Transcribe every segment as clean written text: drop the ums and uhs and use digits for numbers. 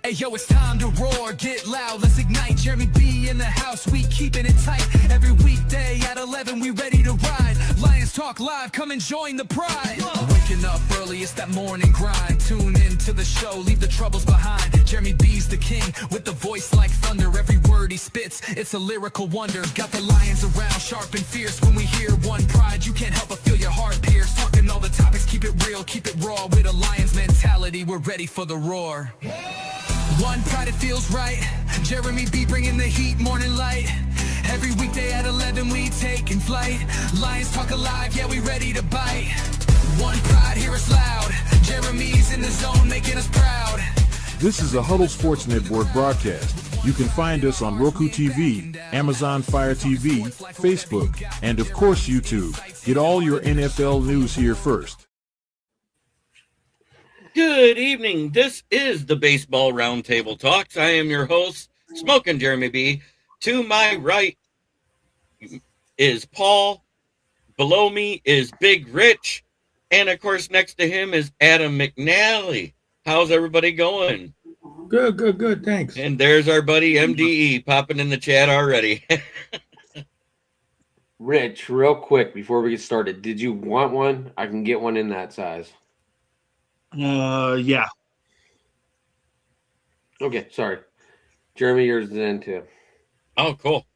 Hey yo, it's time to roar, get loud, let's ignite. Jeremy B in the house, we keeping it tight. Every weekday at 11, we ready to ride. Lions Talk Live, come and join the pride. Waking up early, it's that morning grind. Tune in to the show, leave the troubles behind. Jeremy B's the king, with the voice like thunder. Every word he spits, it's a lyrical wonder. Got the lions around, sharp and fierce. When we hear one pride, you can't help but feel your heart pierce. Talking all the topics, keep it real, keep it raw. With a Lions mentality, we're ready for the roar. One pride, it feels right. Jeremy B bringing the heat, morning light. Every weekday at 11, we taking flight. Lions Talk Alive, yeah, we ready to bite. One pride, hear us loud. Jeremy's in the zone, making us proud. This is a Huddle Sports Network broadcast. You can find us on Roku TV, Amazon Fire TV, Facebook, and of course YouTube. Get all your NFL news here first. Good evening. This is the Baseball Roundtable Talks. I am your host, Smoking Jeremy B. To my right is Paul. Below me is Big Rich. And, of course, next to him is Adam McNally. How's everybody going? Good. Thanks. And there's our buddy MDE popping in the chat already. Rich, real quick before we get started, did you want one? I can get one in that size. Yeah. Okay, sorry. Jeremy, yours is in too. Oh, cool.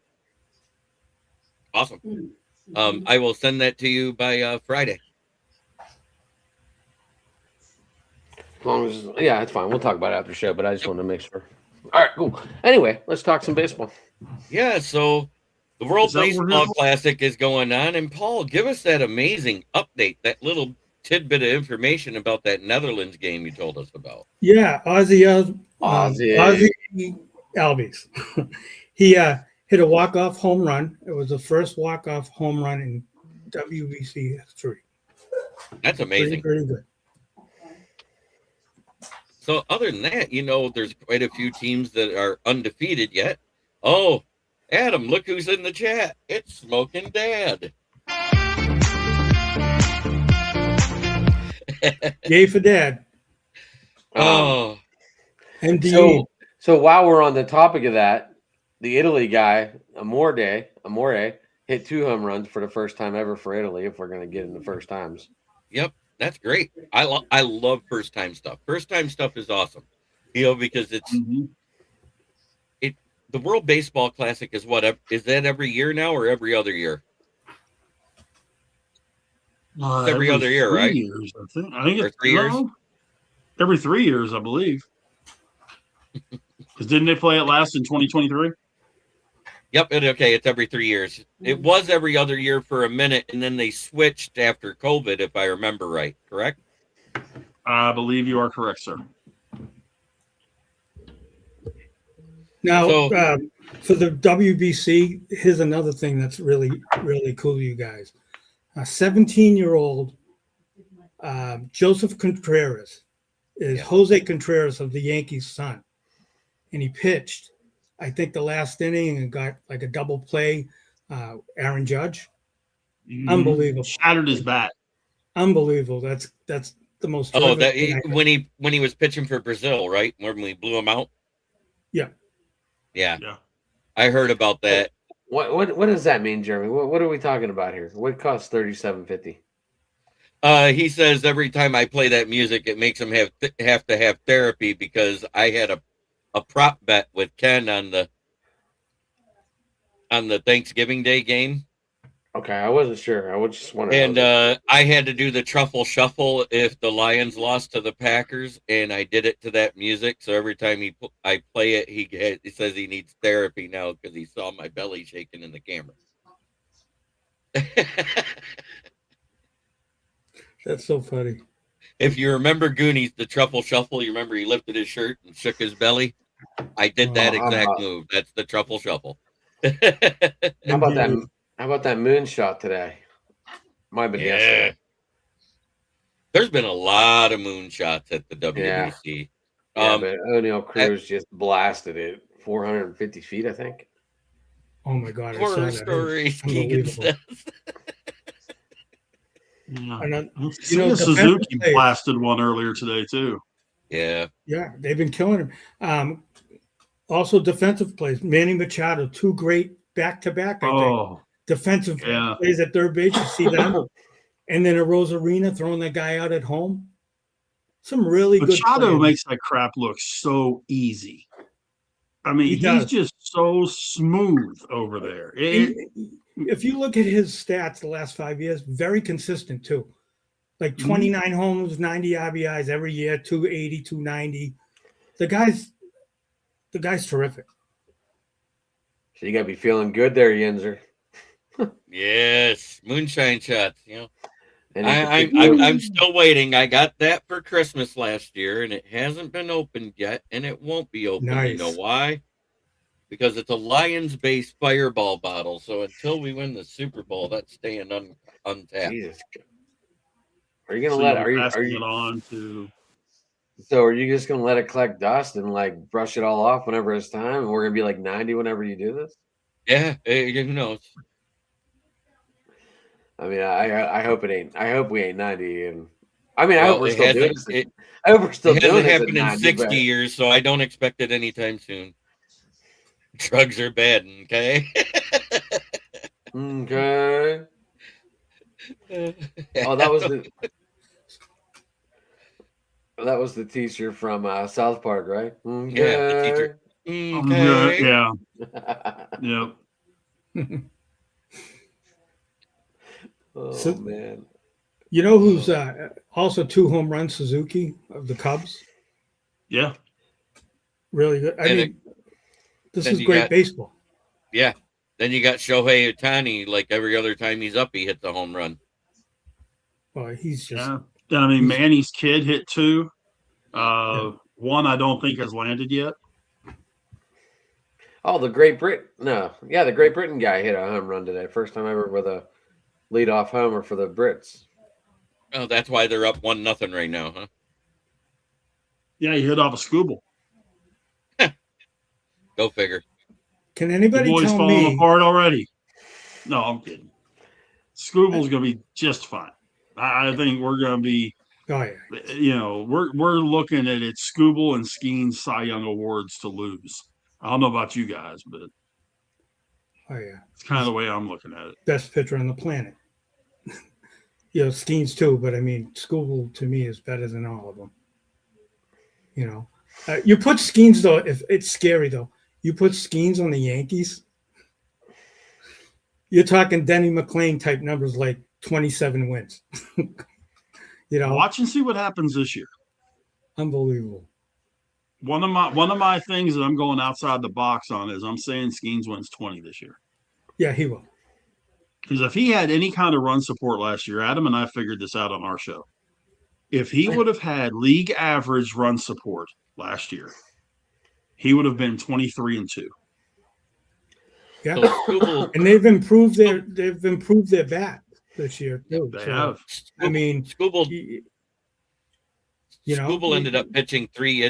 Awesome. I will send that to you by Friday. As long as, yeah, it's fine. We'll talk about it after the show, but I just want to make sure. All right, cool. Anyway, let's talk some baseball. Yeah, so the World Baseball Classic is going on, and Paul, give us that amazing update, that little tidbit of information about that Netherlands game you told us about. Yeah, Ozzy Albies. He hit a walk-off home run. It was the first walk-off home run in WBC history. That's amazing. Very good. So other than that, there's quite a few teams that are undefeated yet. Oh, Adam, look who's in the chat. It's Smoking Dad. Yay for Dad. Oh. MDE. So while we're on the topic of that, the Italy guy, Amore, hit 2 home runs for the first time ever for Italy, if we're going to get in the first times. Yep, that's great. I love first-time stuff. First-time stuff is awesome, because it's the World Baseball Classic is what? Is that every year now or every other year? Every other year, right? Years, I think it's 3 years. Every 3 years, I believe. Because didn't they play it last in 2023? Yep. It's every 3 years. It was every other year for a minute, and then they switched after COVID, if I remember right. Correct? I believe you are correct, sir. Now, for the WBC, here's another thing that's really, really cool, you guys. A 17-year-old Joseph Contreras is Jose Contreras of the Yankees' son. And he pitched, I think, the last inning and got like a double play. Aaron Judge. Unbelievable. Shattered his bat. Unbelievable. That's the most. Oh, when he was pitching for Brazil, right? When we blew him out? Yeah. I heard about that. What does that mean, Jeremy? What are we talking about here? What costs $37.50? He says every time I play that music, it makes him have to have therapy because I had a prop bet with Ken on the Thanksgiving Day game. Okay, I wasn't sure. I was just wondering. And I had to do the truffle shuffle if the Lions lost to the Packers, and I did it to that music. So every time I play it, he says he needs therapy now because he saw my belly shaking in the camera. That's so funny. If you remember Goonies, the truffle shuffle, you remember he lifted his shirt and shook his belly? I did that exact move. That's the truffle shuffle. How about that moonshot today? Might have been yesterday. There's been a lot of moonshots at the WBC. Yeah, but O'Neal Cruz just blasted it 450 feet, I think. Oh my God! Horror stories. Keegan says. Yeah. Suzuki blasted one earlier today too. Yeah. Yeah, they've been killing him. Also, defensive plays. Manny Machado, 2 great back-to-back, I think. Oh, Defensive yeah. plays at third base. You see them. And then a Rosarina throwing that guy out at home. Some really good Machado plays. makes that crap look so easy. I mean, He he's does. just so smooth over there. If you look at his stats the last 5 years, very consistent too. Like 29 homers, 90 RBIs every year, 280, 290. The guy's terrific. So you got to be feeling good there, Yenzer. Yes. Moonshine shots. You know, And I'm still waiting. I got that for Christmas last year, and it hasn't been opened yet, and it won't be opened. Nice. You know why? Because it's a Lions-based Fireball bottle. So until we win the Super Bowl, that's staying untapped. Jesus. Are you gonna let? Are you? it on to? So are you just gonna let it collect dust and like brush it all off whenever it's time? And we're gonna be like 90 whenever you do this. Yeah, who knows? I mean, I hope it ain't. I hope we ain't 90. And I mean, I hope we're it still doing hasn't- this. I hope we're still It doing hasn't this. happened at in 90, 60 years, so I don't expect it anytime soon. Drugs are bad, okay? Okay. Oh, that was the teacher from South Park, right? Okay. Yeah, the teacher. Okay. Yeah. Yep. Oh So- man. You know who's also 2 home runs, Suzuki of the Cubs? Yeah. Really good. I And mean, this then is you great got- baseball. Yeah. Then you got Shohei Ohtani, like every other time he's up, he hits a home run. Well, he's just Yeah. And I mean, Manny's kid hit 2. One I don't think has landed yet. Oh, the Great Britain. No, yeah, the Great Britain guy hit a home run today. First time ever with a leadoff homer for the Brits. Oh, that's why they're up 1-0 right now, huh? Yeah, he hit off a Scooble. Go figure. Can The anybody boy's tell falling me? apart already. No, I'm kidding. Scooble's going to be just fine. I think we're going to be, Oh yeah, we're looking at it. Scooble and Skeen's Cy Young awards to lose. I don't know about you guys, but oh yeah. it's kind of the way I'm looking at it. Best pitcher on the planet. Skeens too, but I mean, Scooble to me is better than all of them. You put Skeens though. If it's scary though, you put Skeens on the Yankees. You're talking Denny McClain type numbers, like 27 wins. Watch and see what happens this year. Unbelievable. One of my things that I'm going outside the box on is I'm saying Skeens wins 20 this year. Yeah, he will. Because if he had any kind of run support last year, Adam and I figured this out on our show. If he would have had league average run support last year, he would have been 23-2. Yeah, So Scooble, and they've improved their bat this year too. They So, have. I mean, Scooble you know, Scooble ended up pitching 3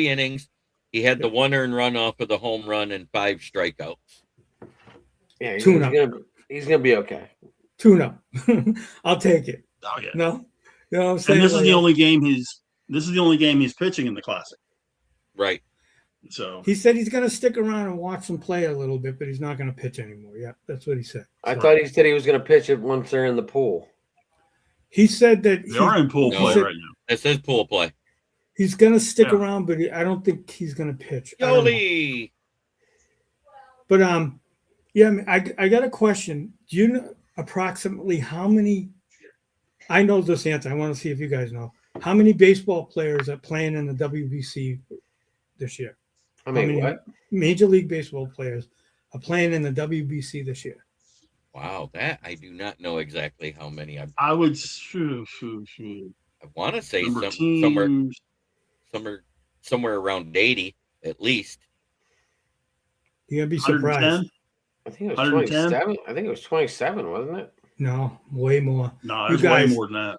innings. He had the 1 earned run off of the home run and 5 strikeouts. Yeah, Tune-up. he's gonna be okay. Tune up. I'll take it. Oh yeah. No, you know what I'm saying? And this is the only game he's pitching in the Classic. Right. So He said he's going to stick around and watch them play a little bit, but he's not going to pitch anymore. Yeah, that's what he said. I thought he said he was gonna pitch it once they're in the pool. He said that they are in pool No, play said- right now. It says pool play. he's going to stick Yeah. around, but I don't think he's going to pitch. I don't know. Yoli. But yeah, I mean, I got a question. Do you know approximately how many? I know this answer. I want to see if you guys know how many baseball players are playing in the WBC this year. I mean, many what? Major League Baseball players are playing in the WBC this year? Wow, that I do not know exactly how many. I would I want to say number somewhere around 80 at least. You're gonna be surprised. 110? I think it was 110? 27. I think it was 27, wasn't it? No, way more. No, You there's way guys- more than that.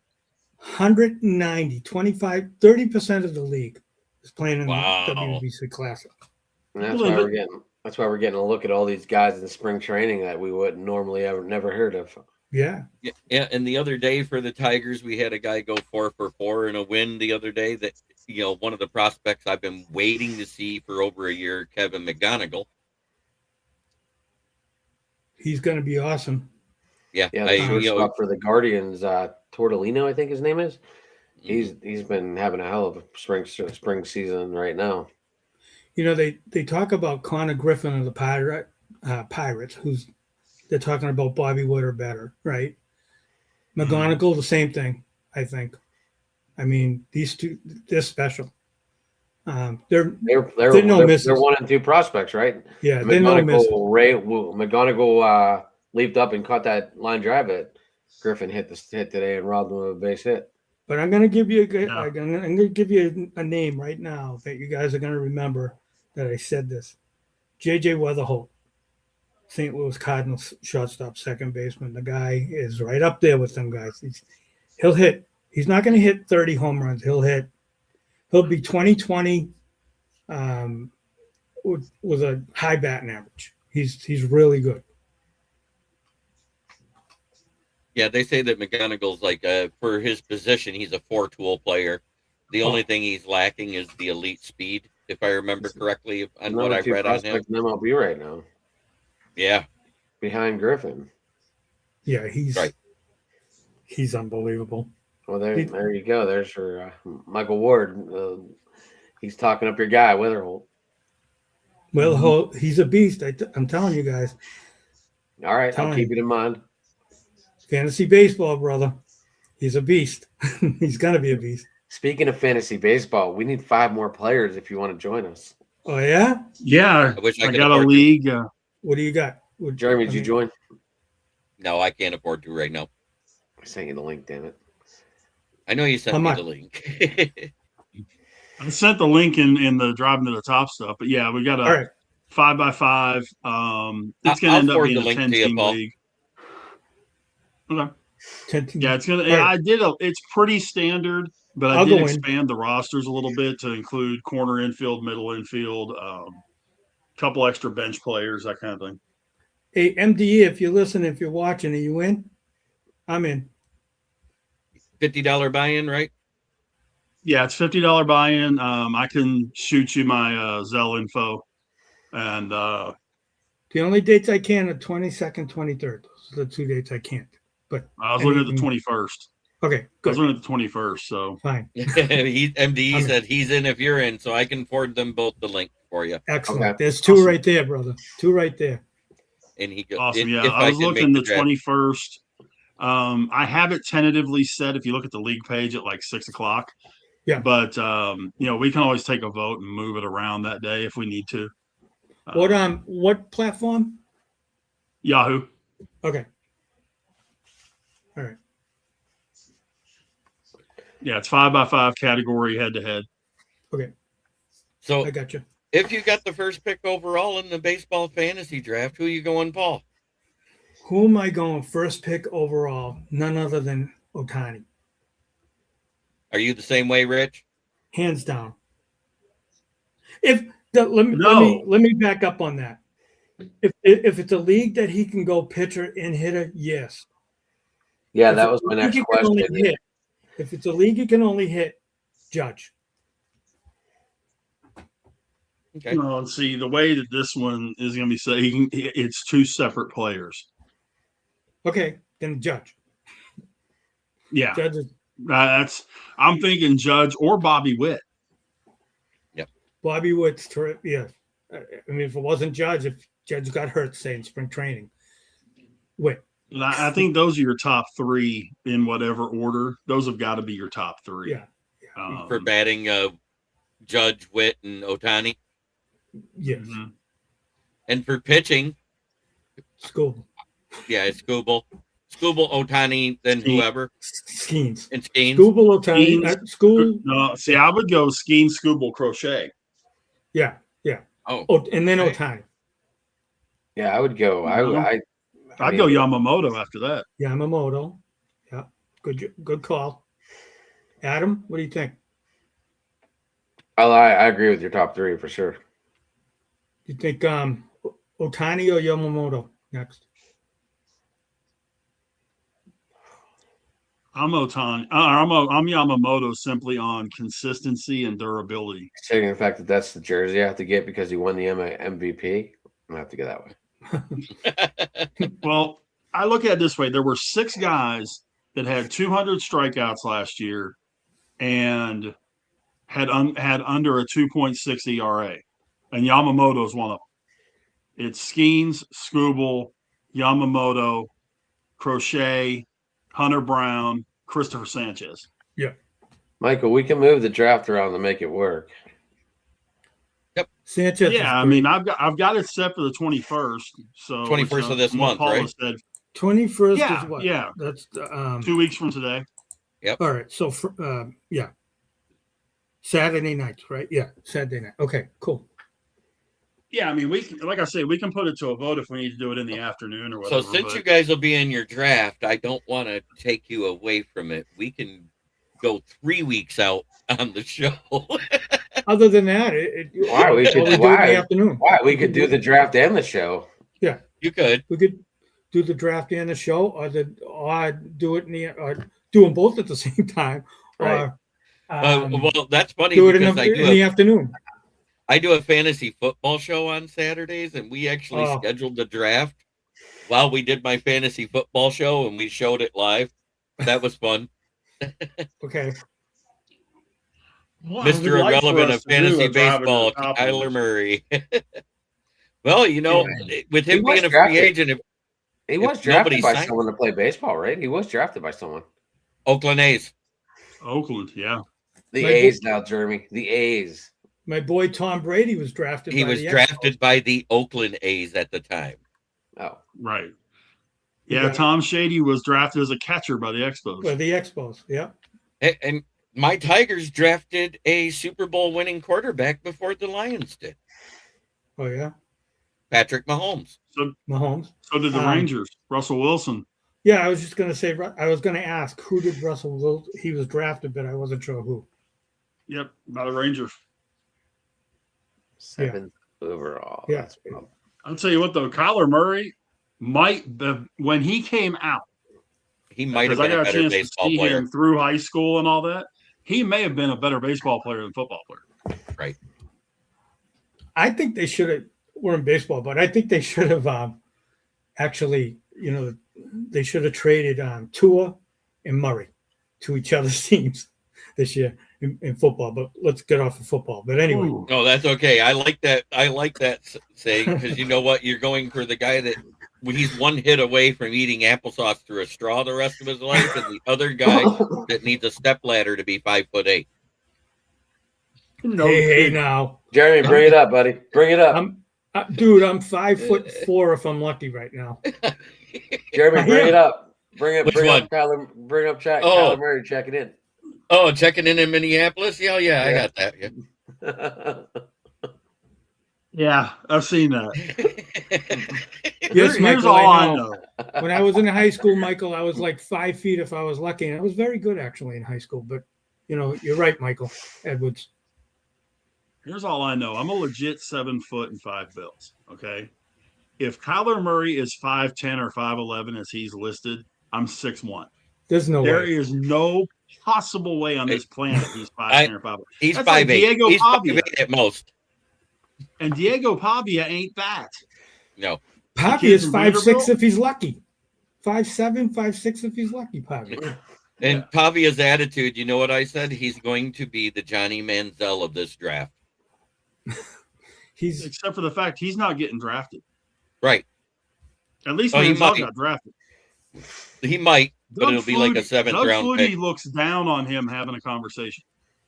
190, 25, 30% of the league is playing in Wow. the WBC Classic. And that's Believe why it. we're getting. That's why we're getting a look at all these guys in spring training that we wouldn't normally never heard of. Yeah. Yeah, and the other day for the Tigers, we had a guy go 4 for 4 in a win the other day that one of the prospects I've been waiting to see for over a year, Kevin McGonigal. He's going to be awesome. Yeah, Yeah, the shortstop for the Guardians, Tortolino, I think his name is. He's been having a hell of a spring season right now. They talk about Connor Griffin of the Pirates, they're talking about Bobby Wood or better, right? McGonigal, the same thing, I think. I mean, these two, they're special. They're no misses. They're 1 and 2 prospects, right? Yeah, they're no misses. McGonigal leaped up and caught that line drive at Griffin hit today and robbed him of a base hit. But I'm going to give you I'm going to give you a name right now that you guys are going to remember that I said this. J.J. Weatherholt, St. Louis Cardinals shortstop, second baseman. The guy is right up there with them guys. He'll hit. He's not going to hit 30 home runs. He'll be 20-20 with a high batting average. He's really good. Yeah, they say that McGonigal's like for his position, he's a 4-tool player. The only thing he's lacking is the elite speed, if I remember correctly on what I've read on him. In MLB right now. Yeah, behind Griffin. Yeah, he's unbelievable. Well, there you go. There's for Michael Ward. He's talking up your guy, Weatherholt. Weatherholt, he's a beast. I'm telling you guys. All right, I'll keep it in mind. Fantasy baseball, brother. He's a beast. He's going to be a beast. Speaking of fantasy baseball, we need 5 more players if you want to join us. Oh, yeah? Yeah. I got a league. What do you got? Jeremy, did you join? No, I can't afford to right now. I sent you the link, damn it. I know you sent me the link. I sent the link in the driving to the top stuff, but yeah, we got a 5x5. It's going to end up being a 10-team league. Okay. Yeah, it's gonna. Right. It's pretty standard, but I did expand the rosters a little bit to include corner infield, middle infield, couple extra bench players, that kind of thing. Hey, MDE, if you're listening, if you're watching, are you in? I'm in. $50 buy-in, right? Yeah, it's $50 buy-in. I can shoot you my Zelle info, and the only dates I can are 22nd, 23rd. Those are the 2 dates I can't. But I was looking at the 21st. Okay, good. I was looking at the 21st, so fine. MDE said he's in if you're in, so I can forward them both the link for you. Excellent. Okay. There's 2 right there, brother. 2 right there. And he goes, awesome. Yeah, I was looking the 21st. I have it tentatively set. If you look at the league page at like 6:00. Yeah. But we can always take a vote and move it around that day if we need to. What platform? Yahoo. Okay. All right. Yeah, it's 5x5 category head to head. Okay. So I got you. If you got the first pick overall in the baseball fantasy draft, who are you going, Paul? Who am I going first pick overall? None other than Ohtani. Are you the same way, Rich? Hands down. Let me back up on that. If it's a league that he can go pitcher and hitter, yes. Yeah, that was my next question. If it's a league he can only hit, Judge. Okay. No, see, the way that this one is going to be saying, it's 2 separate players. Okay, then Judge. Yeah. Judge I'm thinking Judge or Bobby Witt. Yep. Bobby Witt's terrific. Yeah. I mean, if it wasn't Judge, if Judge got hurt, say in spring training, Witt. I think those are your top 3 in whatever order. Those have got to be your top 3. Yeah. For batting, Judge, Witt, and Ohtani. Yes. Mm-hmm. And for pitching, Skubal. Yeah, it's Skubal, Ohtani, then whoever. Skeens. And Skeens. Skubal, Ohtani. School. No, see, I would go Skeens, Skubal, Crochet. Yeah. Oh, and then Ohtani. Yeah, I would go. I'd go Yamamoto after that. Yamamoto. Yeah. Good call. Adam, what do you think? I agree with your top 3 for sure. You think Ohtani or Yamamoto next? I'm Yamamoto simply on consistency and durability. Considering the fact that that's the jersey I have to get because he won the MVP, I'm gonna have to go that way. Well, I look at it this way: there were 6 guys that had 200 strikeouts last year and had under a 2.6 ERA, and Yamamoto is one of them. It's Skeens, Skubal, Yamamoto, Crochet, Hunter Brown, Christopher Sanchez. Yeah. Michael, we can move the draft around to make it work. Sanchez. Yeah, I mean, I've got it set for the 21st. So 21st of this month, Paula right? said, 21st Yeah, is what? yeah. That's 2 weeks from today. all right. So yeah. Saturday night, right? Yeah, Saturday night. Okay, cool. Yeah, I mean, like I say, we can put it to a vote if we need to do it in the afternoon or whatever. So since you guys will be in your draft, I don't want to take you away from it. We can go 3 weeks out on the show. Other than that, Why we should do it in the afternoon. Why we could do the draft and the show. Yeah, You could. we could do the draft and the show, or do it or do them both at the same time, Right. or Well, that's funny do it in because the afternoon. I do a fantasy football show on Saturdays, and we actually scheduled the draft while we did my fantasy football show, and we showed it live. That was fun. Okay. Well, I would Mr. like for Irrelevant us of to do fantasy a drive baseball, at the top of Kyler this. Murray. Well, you know, with him was being a drafted. free agent, He was If drafted nobody by signed- someone to play baseball, right? He was drafted by someone. Oakland A's. Oakland, yeah. The My A's now, Jeremy. The A's. My boy Tom Brady was drafted. He by was the drafted by the Oakland A's at the time. Oh, Right. You Yeah, got it. Tom Shady was drafted as a catcher by the Expos. By the Expos. Yeah. And my Tigers drafted a Super Bowl winning quarterback before the Lions did. Oh yeah. Patrick Mahomes. Mahomes. So did the Rangers. Russell Wilson. Yeah, I was just going to say. I was going to ask who did Russell Wilson. He was drafted, but I wasn't sure who. Yep, by the Rangers. 7th overall. Yeah. That's wild. I'll tell you what, though, Kyler Murray when he came out, He might have because I been a got a better chance to baseball see player. him through high school and all that, he may have been a better baseball player than football player. Right. I think they should have. We're in baseball, but I think they should have actually. They should have traded Tua and Murray to each other's teams this year in football. But let's get off of football. But anyway, Ooh. No, that's okay. I like that. I like that saying because you know what? You're going for the guy that he's one hit away from eating applesauce through a straw the rest of his life, and the other guy that needs a step ladder to be 5'8". No, hey now, Jeremy, bring it up, buddy. Bring it up. dude, I'm 5'4" if I'm lucky right now. Jeremy, bring it up. Bring Which up one? Kyler. Bring up Oh. Kyler Murray checking in. Oh, checking in Minneapolis? Yeah, I got that. Yeah. Yeah, I've seen that. Yes, Here's Michael, all I I know. know. When I was in high school, Michael, I was like 5 feet if I was lucky, and I was very good actually in high school. But you're right, Michael Edwards. Here's all I know. I'm a legit 7 foot and 5 bills. Okay. If Kyler Murray is 5'10" or 5'11" as he's listed, I'm 6'1". There's no There way. is no possible way on this planet he's 5'10" or 5'11". He's That's like 5'8". Diego He's Pavia. 5'8" at most. And Diego Pavia ain't that. No. Pavi is from 5'6" Vanderbilt? if he's lucky. 5'7", 5'6" if he's lucky. Pavi. And Pavia's attitude, you know what I said? He's going to be the Johnny Manziel of this draft. He's Except for the fact he's not getting drafted. Right. At least Oh, he Manziel might. got drafted. He might, but Doug it'll be like a Flutie- 7th Doug round Flutie pick. looks down on him having a conversation.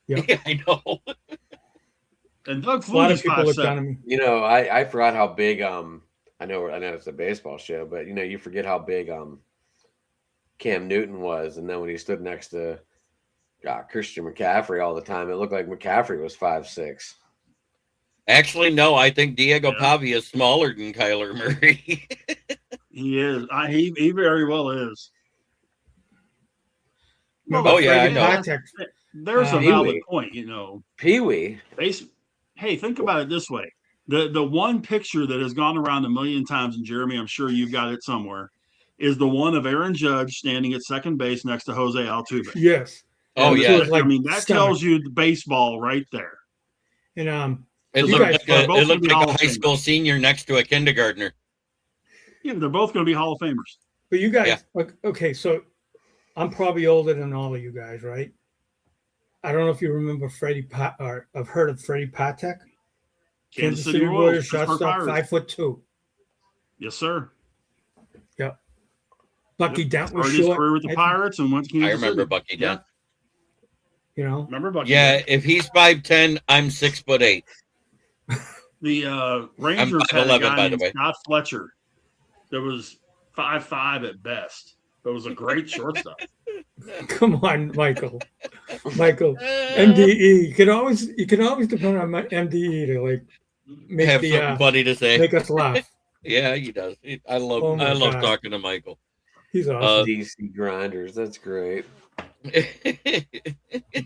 Yeah. Yeah, I know. And Doug a lot of Flutie's people look down 5'7". at me. You know, I forgot how big. I know it's a baseball show, but you forget how big Cam Newton was, and then when he stood next to Christian McCaffrey all the time, it looked like McCaffrey was 5'6". Actually, no, I think Diego Yeah. Pavia is smaller than Kyler Murray. He is. He very well is. Remember Oh, yeah, I Freddie know. Patek? There's a Pee-wee. valid point, Pee Wee. Hey, think about it this way. The one picture that has gone around a million times, and Jeremy, I'm sure you've got it somewhere. is the one of Aaron Judge standing at second base next to Jose Altuve. Yes. Oh, That's yeah. what, like, I mean, that stomach. tells you the baseball right there. And It you looked guys- like, both gonna be a Hall of high Famers. school senior next to a kindergartner. Yeah, they're both going to be Hall of Famers. but you guys, Yeah. okay, so I'm probably older than all of you guys, right? I don't know if you remember or have heard of Freddie Patek. Kansas City Royals, Pittsburgh shortstop, Pirates. 5'2". Yes, sir. Yep. Bucky Dent was Started his short. career with the Pirates and went to Kansas I remember City. Bucky Dent. You know, Remember Bucky? Yeah, Dent? if he's 5'10", I'm 6'8". The Rangers had 5'11", a guy by the named way. Scott Fletcher that was 5'5" at best. But was a great shortstop. come on, Michael. Michael, MDE. You can always depend on my MDE to like make Have something funny to say. make us laugh. Yeah, he does. I love Oh my God. talking to Michael. He's awesome. DC Grinders. That's great.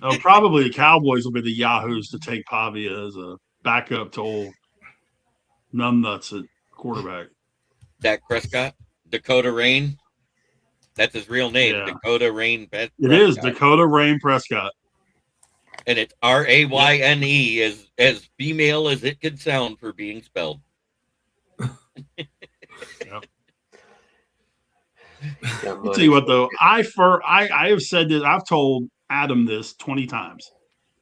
Oh, probably the Cowboys will be the Yahoos to take Pavia as a backup to old numbnuts at quarterback. Dak Prescott, Dakota Rain. That's his real name, Yeah. Dakota Rain. It is Dakota Rain Prescott. And it's Rayne, as female as it could sound for being spelled. I'll tell you what, though, I have said this. I've told Adam this 20 times.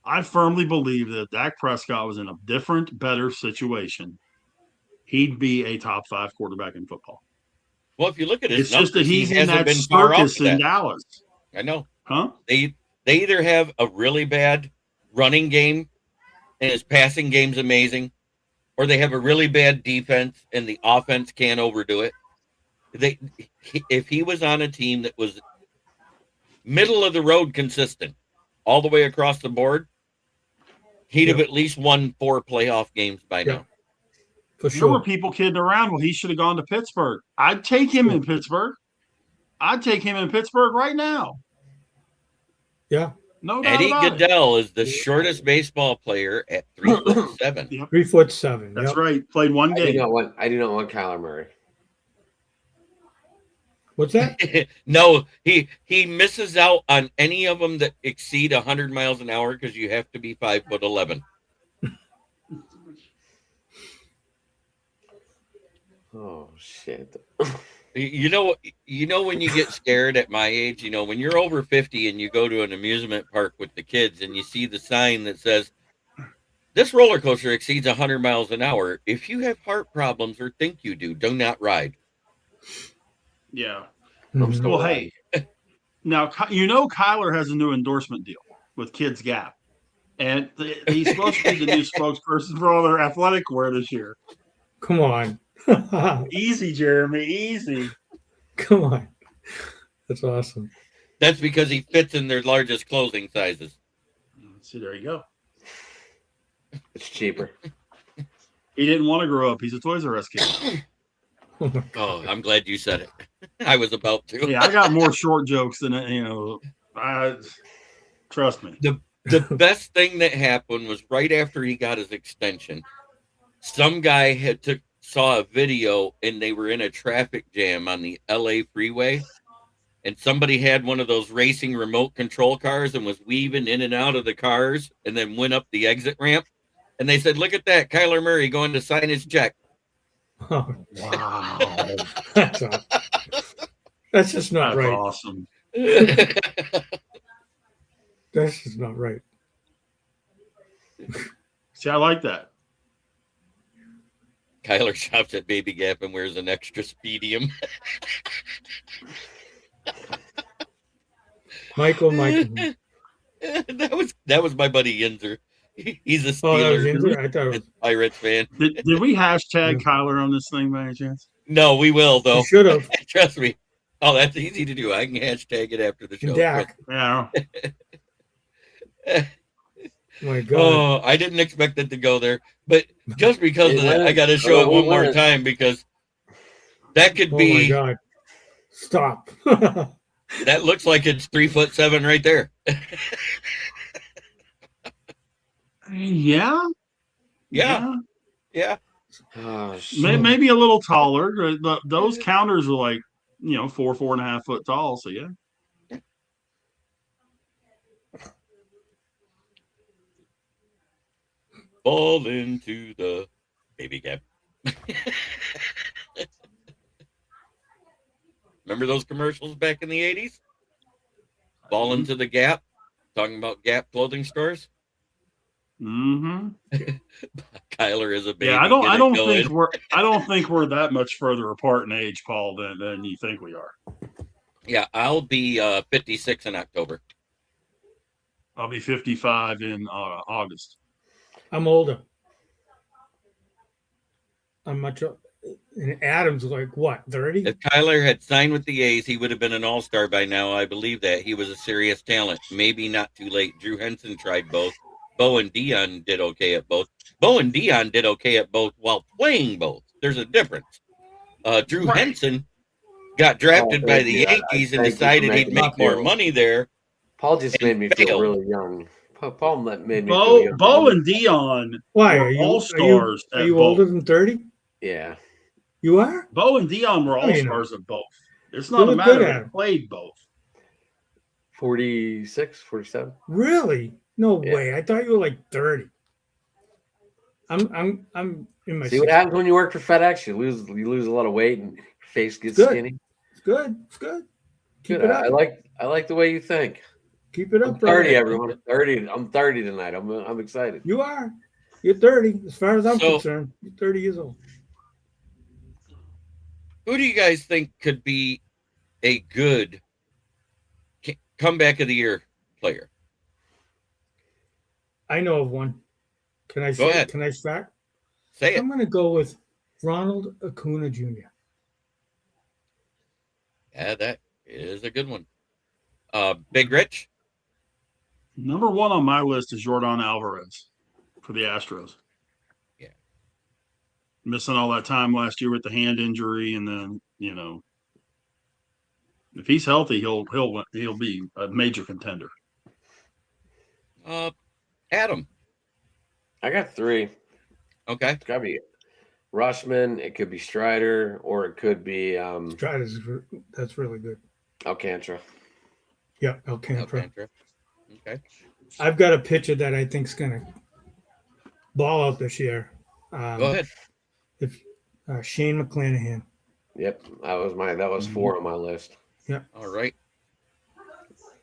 I firmly believe that if Dak Prescott was in a different, better situation, he'd be a top 5 quarterback in football. Well, if you look at his It's just that numbers, he's he in hasn't that been far off circus of in that. Dallas. I know. Huh? They either have a really bad running game and his passing game's amazing, or they have a really bad defense and the offense can't overdo it. If he was on a team that was middle of the road consistent all the way across the board, he'd have at least won 4 playoff games by now. For There were sure. people kidding around. Well, he should have gone to Pittsburgh. I'd take him in Pittsburgh. I'd take him in Pittsburgh right now. Yeah. No doubt Eddie about it. Goodell is the shortest baseball player at 3'7". Yep. 3'7". That's Yep. right. Played one I do game. not want Kyler Murray. What's that? No, he misses out on any of them that exceed 100 miles an hour because you have to be 5'11". Oh shit. You know when you get scared at my age, when you're over 50 and you go to an amusement park with the kids and you see the sign that says, this roller coaster exceeds 100 miles an hour. If you have heart problems or think you do not ride. Yeah. I'm still Well, alive. hey, now Kyler has a new endorsement deal with Kids Gap, and he's supposed to be the new spokesperson for all their athletic wear this year. Come on. Easy, Jeremy, easy. Come on. That's awesome. That's because he fits in their largest clothing sizes. See, there you go. It's cheaper. He didn't want to grow up. He's a Toys R Us kid. Oh, I'm glad you said it. I was about to. Yeah, I got more short jokes than trust me. The best thing that happened was right after he got his extension. Some guy saw a video and they were in a traffic jam on the LA freeway, and somebody had one of those racing remote control cars and was weaving in and out of the cars and then went up the exit ramp. And they said, "Look at that, Kyler Murray going to sign his check." Oh, Wow, that's just not that's right. awesome. That's just not right. See, I like that. Kyler shops at Baby Gap and wears an extra speedium. Michael. that was my buddy Yinzer. He's a Oh, that was Steelers Yinzer? I thought it was. Pirates fan. Did we hashtag Kyler on this thing by any chance? No, we will though. You should have. Trust me. Oh, that's easy to do. I can hashtag it after the show. Dak. Yeah. My God. Oh, I didn't expect it to go there, but just because of that, I got to show it one more time because that could Oh my be. God. Stop. That looks like it's 3'7" right there. Yeah. Yeah. Oh shit. Maybe a little taller. Those counters are like 4 and a half foot tall. So yeah. Fall into the baby gap. Remember those commercials back in the 80s? Fall into the Gap, talking about Gap clothing stores. Mm-hmm. Kyler is a baby. Yeah, I don't think we're that much further apart in age, Paul, than you think we are. Yeah, I'll be 56 in October. I'll be 55 in August. I'm older. I'm much. And Adam's like what, 30? If Kyler had signed with the A's, he would have been an all-star by now. I believe that. He was a serious talent. Maybe not too late. Drew Henson tried both. Bo and Dion did okay at both. Bo and Dion did okay at both while playing both. There's a difference. Drew Henson got drafted by the Yankees and decided he'd make more money there. Paul just made me feel really young. Paul made me feel young. Bo and Dion were all-stars. Are you older than 30? Yeah. You are? Bo and Dion were all-stars at both. It's not a matter of played both. 46, 47. Really? No way. I thought you were like 30. I'm in my. See what happens when you work for FedEx? You lose a lot of weight and your face gets skinny. It's good. It's good. Keep it up. I like the way you think. Keep it up, I'm 30, everyone. 30. I'm 30 tonight. I'm excited. You are. You're 30. As far as I'm concerned, you're 30 years old. Who do you guys think could be a good comeback of the year player? I know of one. Can I go ahead? Can I start? Say it. I'm going to go with Ronald Acuna Jr. Yeah, that is a good one. Big Rich? Number one on my list is Yordan Alvarez for the Astros. Yeah. Missing all that time last year with the hand injury, and then, if he's healthy, he'll be a major contender. Adam. I got 3. Okay. It's got to be Rushman. It could be Strider, or it could be that's really good. Alcantara. Yeah, Alcantara. Okay. I've got a pitcher that I think's going to ball out this year. Go ahead. If Shane McClanahan. Yep, that was 4 on my list. Yep. All right.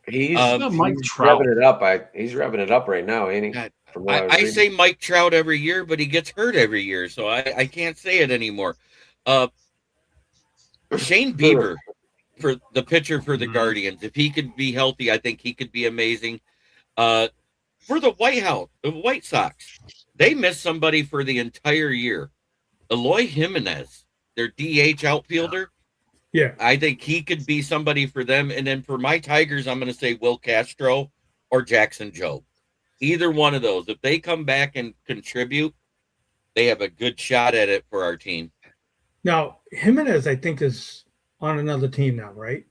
He's Mike Trout. revving it up. He's revving it up right now, ain't he? I say Mike Trout every year, but he gets hurt every year, so I can't say it anymore. Shane Bieber for the pitcher for the Guardians. If he could be healthy, I think he could be amazing. For the White Sox, they missed somebody for the entire year. Eloy Jimenez, their DH outfielder. Yeah. I think he could be somebody for them. And then for my Tigers, I'm going to say Will Castro or Jackson Jobe. Either one of those. If they come back and contribute, they have a good shot at it for our team. Now, Jimenez, I think, is on another team now, right?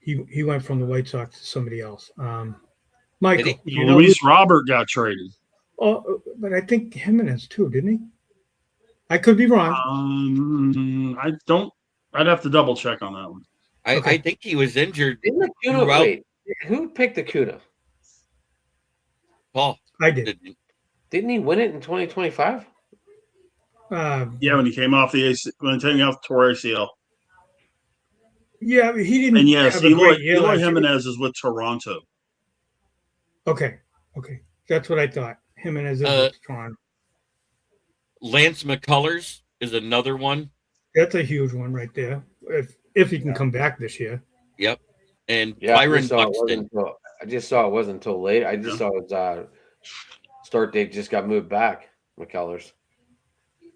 He went from the White Sox to somebody else. Michael. Luis Robert got traded. Oh, but I think Jimenez too, didn't he? I could be wrong. I'd have to double check on that one. I think he was injured. Who picked Acuna? Paul. I did. Didn't he win it in 2025? Yeah, when he came off the tour ACL. Yeah, he didn't. And yes, have a great year Eloy Jimenez is with Toronto. Okay, that's what I thought. Jimenez is with Toronto. Lance McCullers is another one. That's a huge one right there. If he can come back this year. Yep. And Byron Buxton. I just saw it wasn't until late. I just saw his start date just got moved back. McCullers.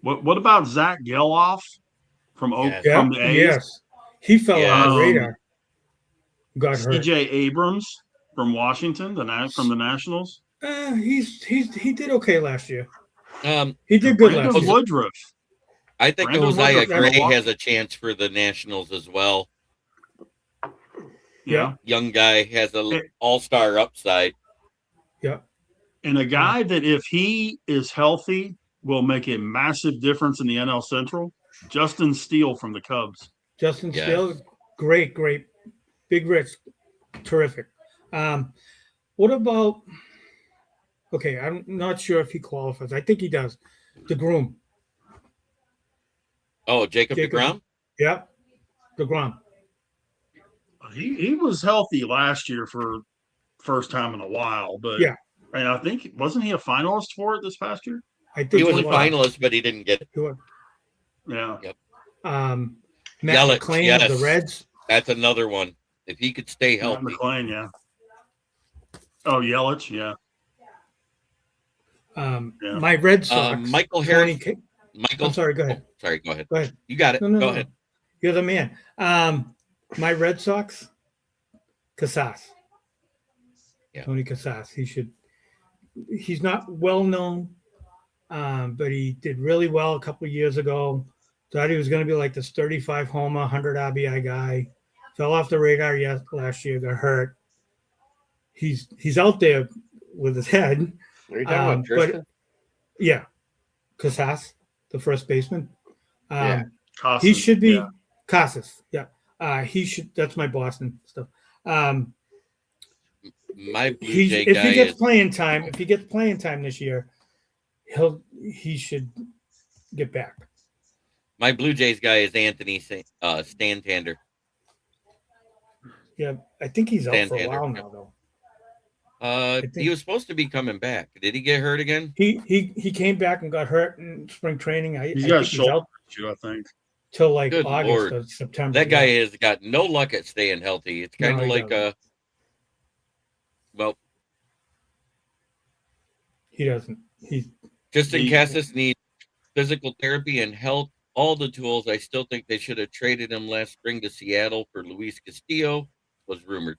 What about Zach Geloff from from the A's? Yes, he fell on the radar. Got hurt. CJ Abrams from Washington, from the Nationals. He did okay last year. He did good last year. Woodruff. I think Josiah Gray has a chance for the Nationals as well. Yeah. Young guy has an all-star upside. Yeah. And a guy that if he is healthy will make a massive difference in the NL Central, Justin Steele from the Cubs. Justin Yes. Steele, great. Big Rich, terrific. What about? Okay, I'm not sure if he qualifies. I think he does. DeGrom. Oh, Jacob Jacob. DeGrom? Yep. DeGrom. He was healthy last year for first time in a while, but Yeah. and I think wasn't he a finalist for it this past year? I think He was a finalist, but he didn't get it. He was. Yeah. Yep. Matt Yelich, McClain yes. of the Reds. That's another one. If he could stay Matt healthy. McClain, yeah. Oh, Yelich, yeah. Yeah. My Red Sox. Michael Tony Harris. Ca- Michael. I'm sorry. Go ahead. Oh, sorry, go ahead. Go ahead. You got it. No, Go ahead. You're the man. My Red Sox. Casas. Yeah. Tony Casas. He's not well known, but he did really well a couple of years ago. Thought he was going to be like this 35 homer, 100 RBI guy. Fell off the radar last year. Got hurt. He's out there with his head. Are you talking about Tristan? Yeah, Casas, the first baseman. Yeah. Casas, He should be yeah. Casas. Yeah. He should. That's my Boston stuff. My Blue Jay If guy he gets is playing time this year, he should get back. my Blue Jays guy is Anthony Stantander. Yeah, I think he's out for a Santander, while yeah. now, though. He think- was supposed to be coming back. Did he get hurt again? He came back and got hurt in spring training. I He's think got he's shoulder out issue, I think. till like Good August Lord. or September. That guy has got no luck at staying healthy. It's kind No, of he like doesn't. well, He doesn't. Justin He- Cassis needs physical therapy and health. All the tools. I still think they should have traded him last spring to Seattle for Luis Castillo. Was rumored.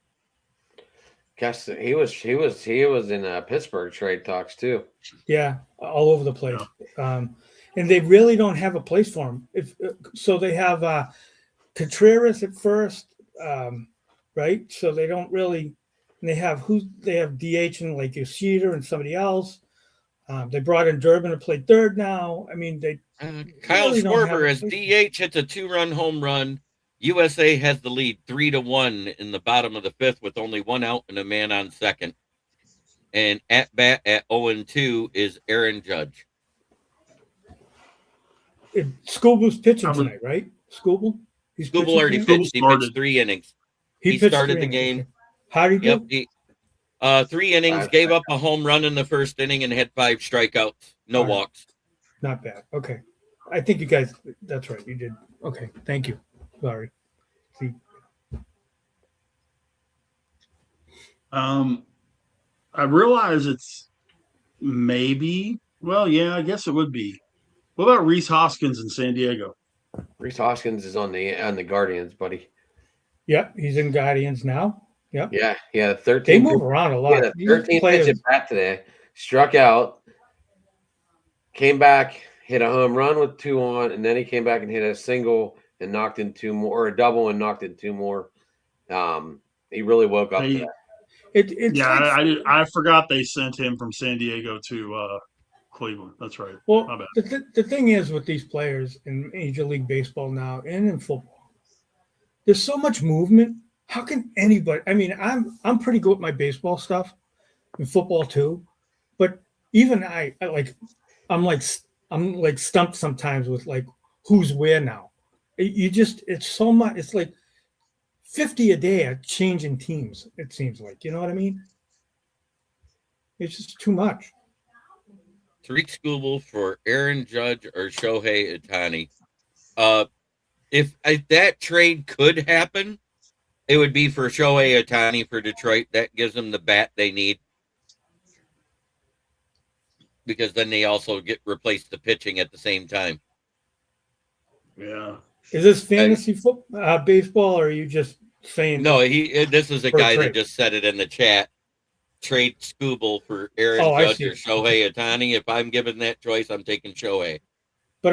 Guess he was in Pittsburgh trade talks too. Yeah, all over the place. And they really don't have a place for him. So they have Contreras at first, right? So they don't really. And they have DH and like Yoshida and somebody else. They brought in Durbin to play third now. I mean, they Kyle really don't have Schwarber a as place. DH hits a 2-run home run. USA has the lead 3-1 in the bottom of the fifth with only one out and a man on second. And at bat at 0-2 is Aaron Judge. Scooble's pitching tonight, right? Scooble? He's Scooble pitching already tonight? pitched. He started. pitched 3 innings. He pitched started 3 the innings. game. How did he Yep. do? 3 innings, gave up a home run in the first inning and had 5 strikeouts. No All right. walks. Not bad. Okay. I think you guys, that's right. You did. Okay. Thank you. Sorry. See, I realize it's maybe. Well, yeah, I guess it would be. What about Reese Hoskins in San Diego? Reese Hoskins is on the Guardians, buddy. yep. He's in Guardians now. Yep. Yeah, he had a They 13. move around a lot. He had a These 13 players- pitch at bat today. Struck out. Came back, hit a home run with 2 on, and then he came back and hit a single and knocked in 2 more, or a double and knocked in 2 more. He really woke up to that. It's Yeah, like- I forgot they sent him from San Diego to Cleveland. That's right. Well, My bad. the thing is with these players in Major League Baseball now and in football, there's so much movement. How can anybody? I mean, I'm pretty good with my baseball stuff, and football too, but even I'm like stumped sometimes with like who's where now. It's so much. It's like 50 a day are changing teams. It seems like, you know what I mean? It's just too much. Tariq Skubal for Aaron Judge or Shohei Ohtani. If that trade could happen, it would be for Shohei Ohtani for Detroit. That gives them the bat they need. Because then they also replace the pitching at the same time. Yeah. Is this fantasy football, baseball, or are you just saying? No, this is a For a guy that trade. just said it in the chat. Trade Skubal for Aaron Oh, I Judge see. or Shohei Ohtani. If I'm given that choice, I'm taking Shohei. But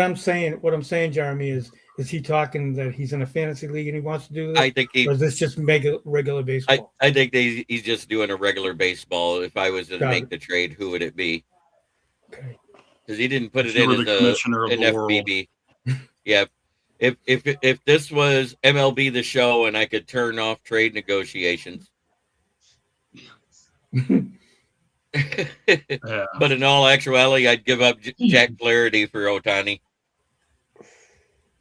what I'm saying, Jeremy, is he talking that he's in a fantasy league and he wants to do this? I think or is this just regular baseball? I think he's just doing a regular baseball. If I was to Got make it. the trade, who would it be? Okay. Because he didn't put it You in were as the commissioner of an the world. FBB. Yeah. If this was MLB The Show and I could turn off trade negotiations. Yeah. But in all actuality, I'd give up Jack Flaherty for Ohtani.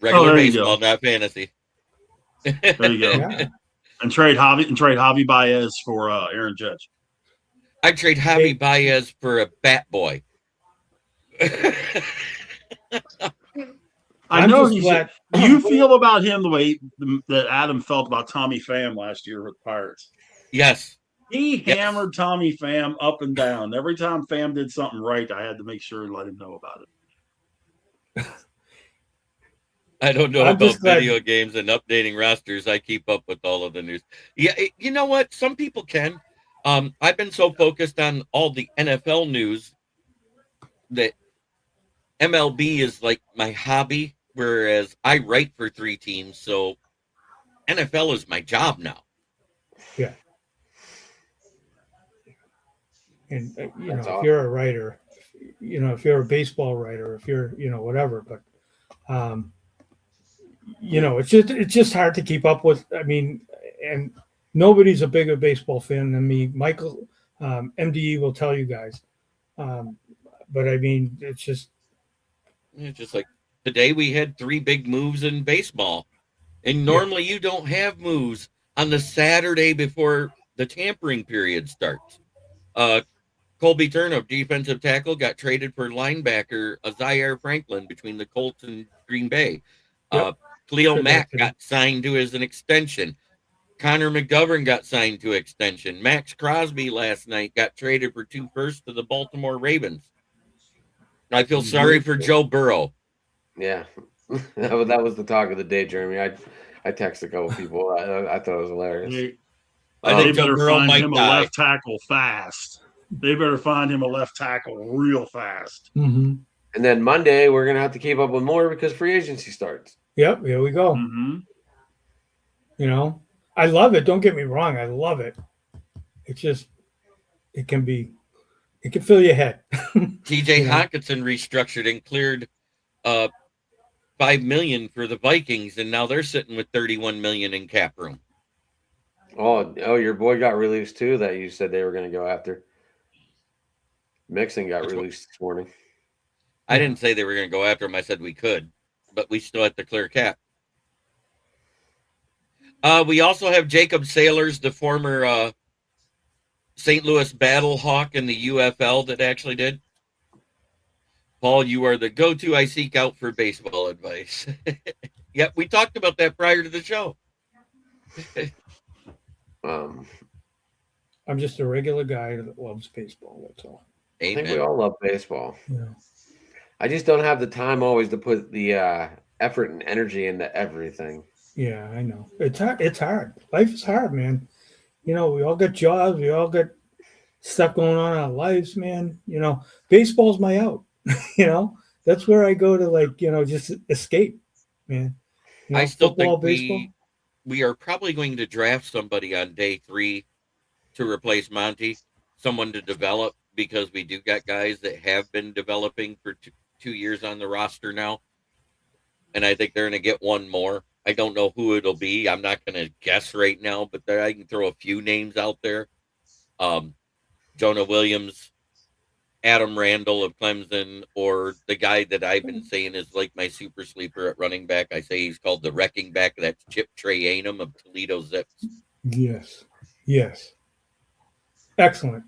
Regular baseball, not fantasy. There you go. Yeah. And trade Javi Baez for Aaron Judge. I'd trade Javi Baez for a bat boy. I know he's glad. You feel about him the way that Adam felt about Tommy Pham last year with the Pirates. Yes. He hammered Tommy Pham up and down. Every time Pham did something right, I had to make sure and let him know about it. I don't know about video games and updating rosters. I keep up with all of the news. Yeah, you know what? Some people can. I've been so focused on all the NFL news that MLB is like my hobby, whereas I write for 3 teams. So NFL is my job now. Yeah. And, if you're a writer, if you're a baseball writer, if you're, whatever, but, it's just hard to keep up with. I mean, and nobody's a bigger baseball fan than me. Michael, MDE will tell you guys. But I mean, it's just like today we had 3 big moves in baseball. And normally you don't have moves on the Saturday before the tampering period starts. Colby Turnip, defensive tackle, got traded for linebacker Zaire Franklin between the Colts and Green Bay. Khalil Mack got signed to as an extension. Connor McGovern got signed to extension. Max Crosby last night got traded for 2 firsts to the Baltimore Ravens. I feel sorry for Joe Burrow. Yeah, that was the talk of the day, Jeremy. I texted a couple people. I thought it was hilarious. I think they better Joe Burrow find might him die. a left tackle fast. They better find him a left tackle real fast. Mm-hmm. And then Monday, we're going to have to keep up with more because free agency starts. Yep, here we go. Mm-hmm. I love it. Don't get me wrong. I love it. It's just, it can fill your head. TJ Hawkinson restructured and cleared $5 million for the Vikings, and now they're sitting with $31 million in cap room. Oh, your boy got released too that you said they were going to go after. Mixon got released this morning. I didn't say they were going to go after him. I said we could, but we still have to clear cap. We also have Jacob Sailors, the former St. Louis Battle Hawk in the UFL that actually did. Paul, you are the go-to I seek out for baseball advice. Yep, we talked about that prior to the show. I'm just a regular guy that loves baseball. That's all. I think we all love baseball. Yeah. I just don't have the time always to put the effort and energy into everything. Yeah, I know. It's hard. It's hard. Life is hard, man. We all got jobs. We all got stuff going on in our lives, man. Baseball's my out. That's where I go to just escape, man. I still football, think baseball. We are probably going to draft somebody on day 3 to replace Monty, someone to develop, because we do got guys that have been developing for 2 years on the roster now. And I think they're going to get one more. I don't know who it'll be. I'm not going to guess right now, but I can throw a few names out there. Jonah Williams, Adam Randall of Clemson, or the guy that I've been saying is like my super sleeper at running back. I say he's called the wrecking back. That's Chip Trayanum of Toledo Zips. Yes. Excellent.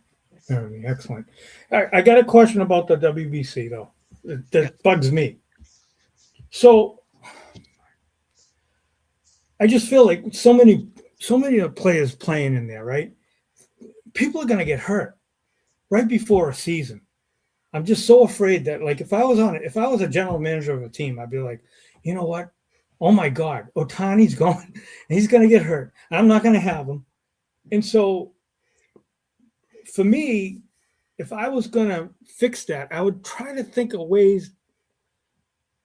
Excellent. I got a question about the WBC, though. That bugs me. So I just feel like so many players playing in there, right? People are going to get hurt right before a season. I'm just so afraid that, if I was a general manager of a team, I'd be like, you know what? Oh my God, Ohtani's going, and he's going to get hurt. I'm not going to have him. And so for me, if I was going to fix that, I would try to think of ways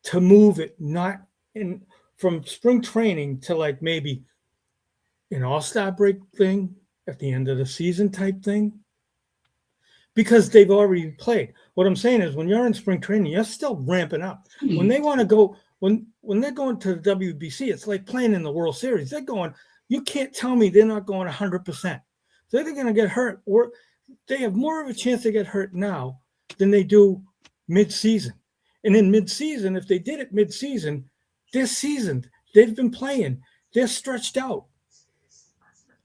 to move it, not from spring training to maybe an all-star break thing at the end of the season type thing, because they've already played. What I'm saying is, when you're in spring training, you're still ramping up. When they want to go when they're going to the WBC, it's like playing in the World Series. They're going. You can't tell me they're not going 100%. They're going to get hurt, or they have more of a chance to get hurt now than they do mid-season. And in mid-season, if they did it mid-season, they're seasoned. They've been playing. They're stretched out.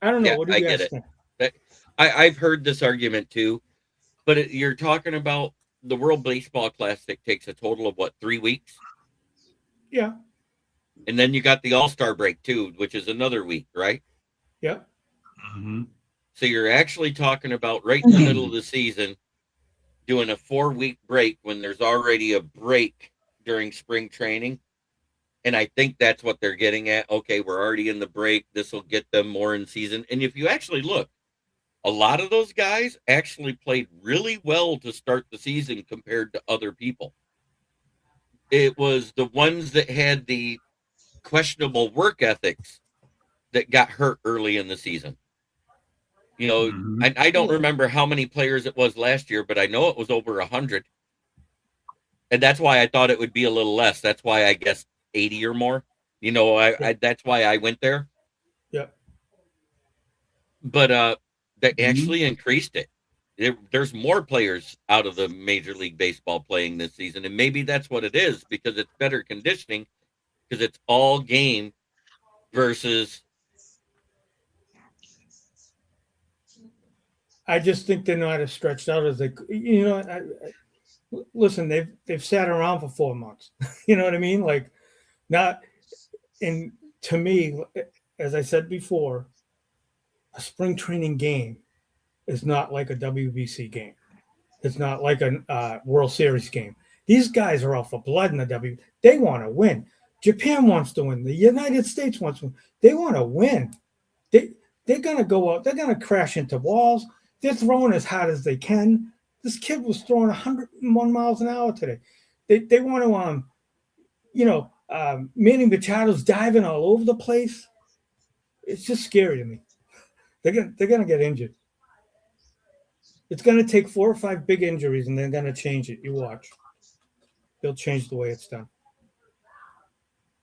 I don't know. Yeah, What do I you get guys it. think? I've heard this argument too, but you're talking about the World Baseball Classic takes a total of what, 3 weeks? Yeah. And then you got the All-Star break too, which is another week, right? Yeah. Mm-hmm. So you're actually talking about right in the middle of the season doing a 4-week break when there's already a break during spring training. And I think that's what they're getting at. Okay, we're already in the break. This will get them more in season. And if you actually look, a lot of those guys actually played really well to start the season compared to other people. It was the ones that had the questionable work ethics that got hurt early in the season. You know, Mm-hmm. I don't remember how many players it was last year, but I know it was over 100. And that's why I thought it would be a little less. That's why I guess 80 or more. You know, that's why I went there. Yeah. But they actually increased it. There's more players out of the Major League Baseball playing this season, and maybe that's what it is, because it's better conditioning, because it's all game versus. I just think they're not as stretched out as they. You know, listen, they've sat around for 4 months. You know what I mean? Like, not. And to me, as I said before, a spring training game is not like a WBC game. It's not like a World Series game. These guys are out for blood in the W. They want to win. Japan wants to win. The United States wants to win. They want to win. They're going to go out. They're going to crash into walls. They're throwing as hard as they can. This kid was throwing 101 miles an hour today. They want to, Manny Machado's diving all over the place. It's just scary to me. They're gonna get injured. It's gonna take 4 or 5 big injuries, and they're gonna change it. You watch. They'll change the way it's done.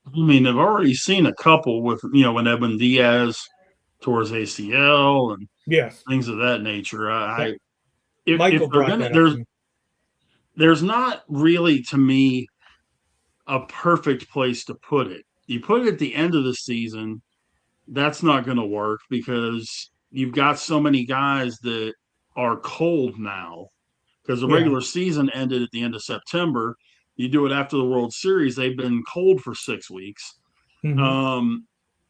I mean, I've already seen a couple with, when Edwin Diaz tore his ACL and Yes, things of that nature. Michael brought that up. There's not really, to me, a perfect place to put it. You put it at the end of the season, that's not going to work, because you've got so many guys that are cold now, because the regular season ended at the end of September. You do it after the World Series, they've been cold for 6 weeks. Mm-hmm.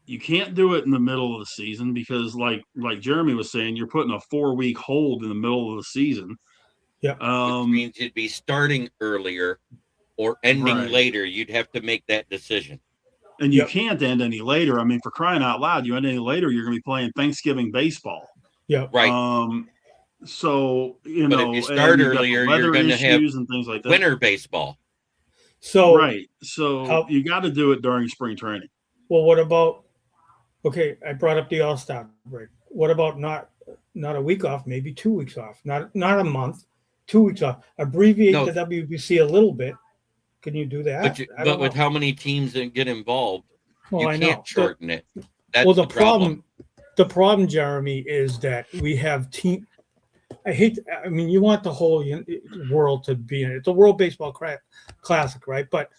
You can't do it in the middle of the season, because like Jeremy was saying, you're putting a 4-week hold in the middle of the season. Yeah. Which means you'd be starting earlier or ending later. You'd have to make that decision. And you can't end any later. I mean, for crying out loud, you end any later, you're going to be playing Thanksgiving baseball. Yeah. Right. So, but if you start earlier, you're going to have and things like that. Winter baseball. So you got to do it during spring training. Well, what about? Okay, I brought up the All-Star break. What about not a week off, maybe 2 weeks off? Not a month, 2 weeks off. Abbreviate the WBC a little bit. Can you do that? But with how many teams that get involved, you can't shorten it. That's the problem. The problem, Jeremy, is that we have team. I mean, you want the whole world to be in it. It's a World Baseball Classic, right? But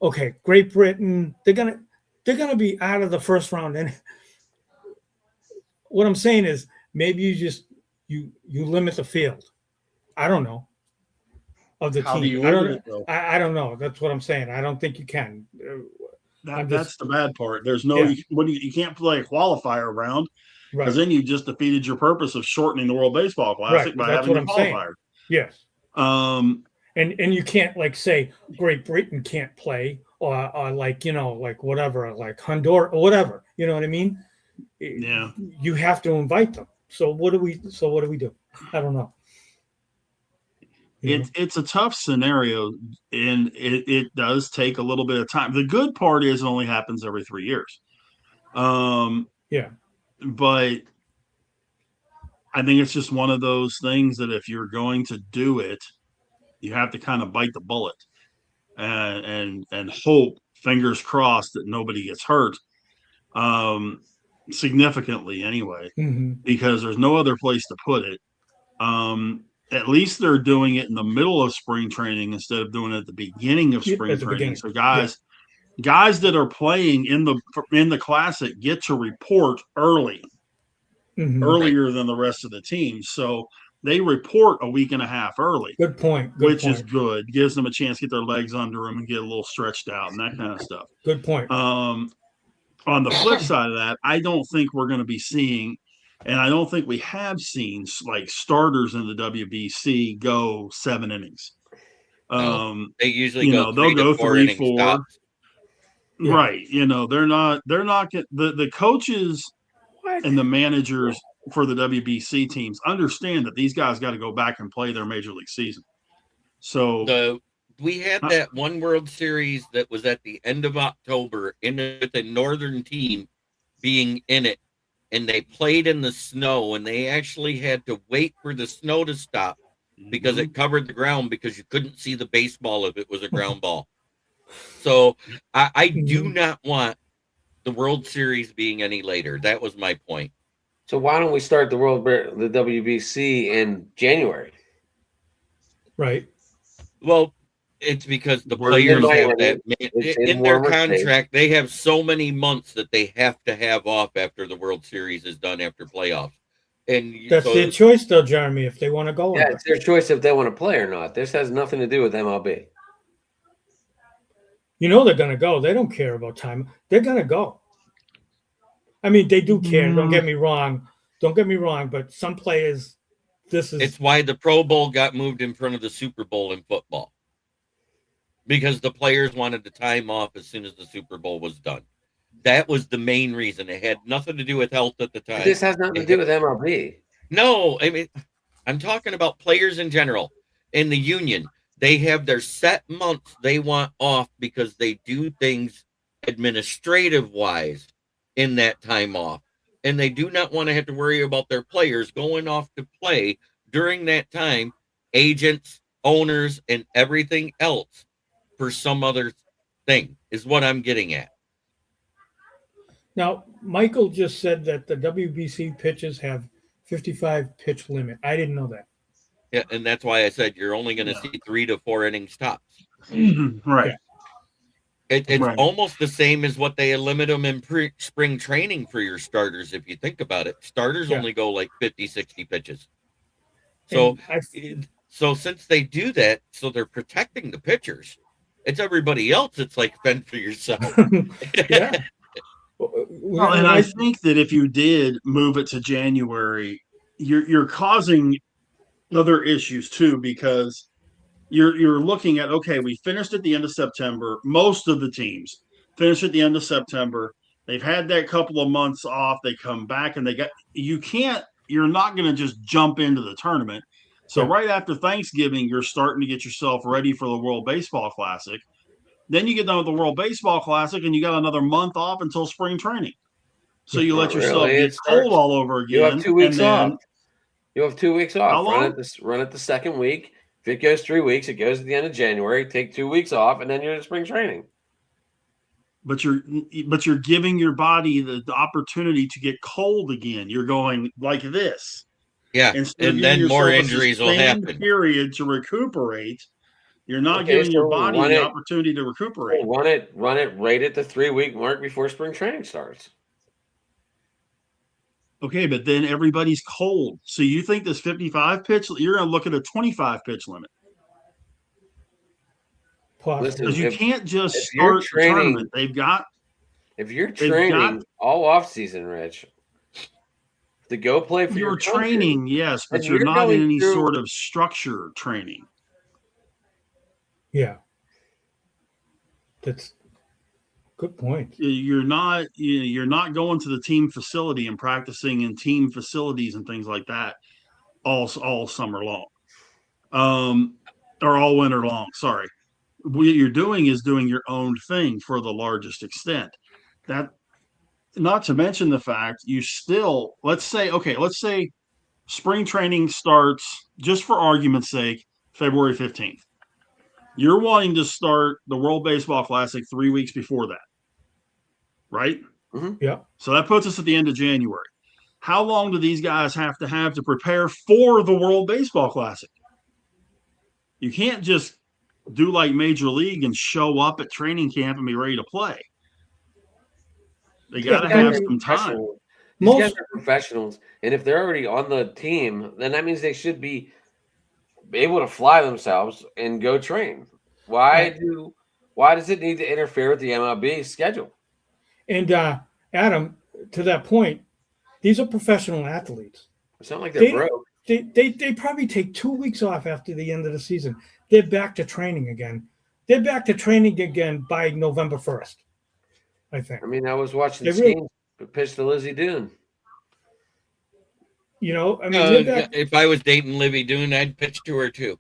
okay, Great Britain, they're gonna be out of the first round. And what I'm saying is, maybe you limit the field. I don't know. Of the team, I don't know. That's what I'm saying. I don't think you can. That's the bad part. There's no you can't play a qualifier round, because then you just defeated your purpose of shortening the World Baseball Classic by having a qualifier. Yes. And you can't say Great Britain can't play, or like whatever, like Honduras or whatever. You know what I mean? Yeah. You have to invite them. So what do we do? I don't know. It's a tough scenario, and it does take a little bit of time. The good part is it only happens every 3 years. But I think it's just one of those things that if you're going to do it, you have to kind of bite the bullet. and hope, fingers crossed, that nobody gets hurt significantly anyway, because there's no other place to put it. At least they're doing it in the middle of spring training instead of doing it at the beginning of spring training. So guys that are playing in the classic get to report earlier than the rest of the teams. So they report a week and a half early. Good point. Which is good. Gives them a chance to get their legs under them and get a little stretched out and that kind of stuff. Good point. On the flip side of that, I don't think we're going to be seeing, and I don't think we have seen, like, starters in the WBC go 7 innings. They usually go they'll go 3, 4. Stops. Right. They're not the coaches and the managers for the WBC teams understand that these guys got to go back and play their major league season. So we had that one World Series that was at the end of October with the northern team being in it, and they played in the snow, and they actually had to wait for the snow to stop because it covered the ground because you couldn't see the baseball if it was a ground ball. So I do not want the World Series being any later. That was my point. So why don't we start the WBC in January? Right. Well, it's because the players have that in their contract. They have so many months that they have to have off after the World Series is done after playoffs. And that's their choice, though, Jeremy, if they want to go. Yeah, it's their choice if they want to play or not. This has nothing to do with MLB. They're going to go. They don't care about time. They're going to go. I mean, they do care. Don't get me wrong. But some players, it's why the Pro Bowl got moved in front of the Super Bowl in football, because the players wanted the time off as soon as the Super Bowl was done. That was the main reason. It had nothing to do with health at the time. This has nothing to do with MLB. No, I mean, I'm talking about players in general. In the union, they have their set months they want off because they do things administrative-wise in that time off. And they do not want to have to worry about their players going off to play during that time, agents, owners, and everything else for some other thing is what I'm getting at. Now, Michael just said that the WBC pitches have 55 pitch limit. I didn't know that. Yeah, and that's why I said you're only going to see 3 to 4 innings tops. Right. Yeah. It's almost the same as what they limit them in spring training for your starters. If you think about it, starters only go like 50, 60 pitches. So, since they do that, so they're protecting the pitchers. It's everybody else. It's like fend for yourself. Yeah. Well, and I think that if you did move it to January, you're causing other issues too, because you're looking at, okay, we finished at the end of September. Most of the teams finish at the end of September. They've had that couple of months off. They come back and you're not going to just jump into the tournament. So right after Thanksgiving, you're starting to get yourself ready for the World Baseball Classic. Then you get done with the World Baseball Classic and you got another month off until spring training. So you let yourself get cold all over again. You have 2 weeks off. You have 2 weeks off. How long? Run it the second week. If it goes 3 weeks, it goes to the end of January. Take 2 weeks off, and then you're in spring training. But you're giving your body the opportunity to get cold again. You're going like this. Yeah, and then more injuries will happen. Period to recuperate. You're not giving your body the opportunity to recuperate. Run it right at the 3-week mark before spring training starts. Okay, but then everybody's cold. So you think this 55 pitch, you're going to look at a 25 pitch limit. Because you can't just start the tournament. If you're training all off season, Rich, to go play for your country, training, yes, but you're not in any sort of structure training. Yeah. That's good point. You're not going to the team facility and practicing in team facilities and things like that all summer long, or all winter long. Sorry, what you're doing is doing your own thing for the largest extent. That, not to mention the fact you still, let's say spring training starts, just for argument's sake, February 15th. You're wanting to start the World Baseball Classic 3 weeks before that, right? Yeah. So that puts us at the end of January. How long do these guys have to prepare for the World Baseball Classic? You can't just do like Major League and show up at training camp and be ready to play. They got to have some time. These guys are professionals, and if they're already on the team, then that means they should be able to fly themselves and go train. Why does it need to interfere with the MLB schedule? And Adam, to that point, these are professional athletes. It's not like they're broke. They probably take 2 weeks off after the end of the season. They're back to training again. They're back to training again by November 1st, I think. I mean, I was watching the team pitch to Lizzie Doon. You know, I mean, if I was dating Livy Doon, I'd pitch to her too.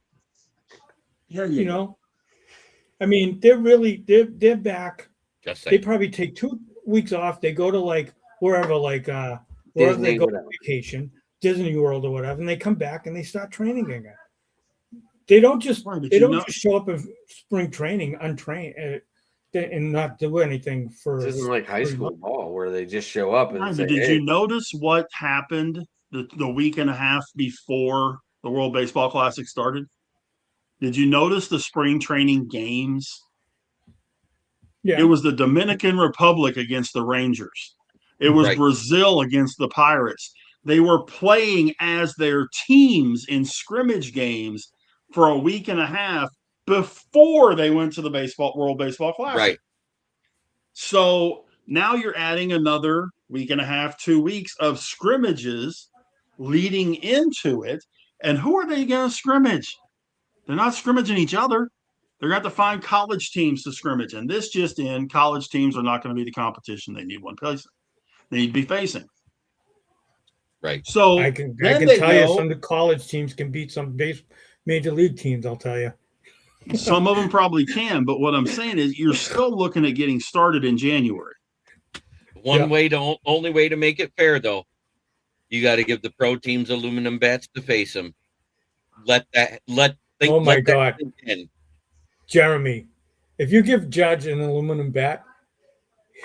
Yeah, you know, I mean, they're back. Just they probably take 2 weeks off. They go to like wherever, like wherever they go on vacation, Disney World or whatever, and they come back and they start training again. They don't just just show up at spring training untrained and not do anything for. This isn't like high school ball where they just show up and say, did you notice what happened the week and a half before the World Baseball Classic started? Did you notice the spring training games? Yeah. It was the Dominican Republic against the Rangers. It was Brazil against the Pirates. They were playing as their teams in scrimmage games for a week and a half before they went to the World Baseball Classic. Right. So now you're adding another week and a half, 2 weeks of scrimmages leading into it. And who are they going to scrimmage? They're not scrimmaging each other. They're going to have to find college teams to scrimmage. And this just in, college teams are not going to be the competition they need they need to be facing. Right. So I can tell you some of the college teams can beat some major league teams, I'll tell you. Some of them probably can, but what I'm saying is you're still looking at getting started in January. Only way to make it fair, though, you got to give the pro teams aluminum bats to face them. Oh my God, Jeremy! If you give Judge an aluminum bat,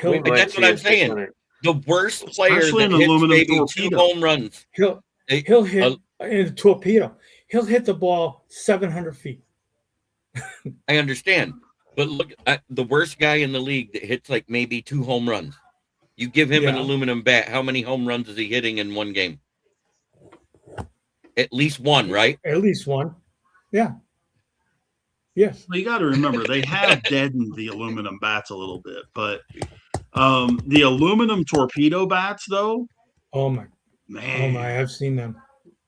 that's what I'm saying. The worst player that hits maybe torpedo. 2 home runs. He'll hit in a torpedo. He'll hit the ball 700 feet. I understand, but look at the worst guy in the league that hits like maybe 2 home runs. You give him an aluminum bat. How many home runs is he hitting in one game? At least one, right? At least one. Yeah. Yes. Well, you got to remember they have deadened the aluminum bats a little bit, but the aluminum torpedo bats, though. Oh my, man! Oh my, I've seen them.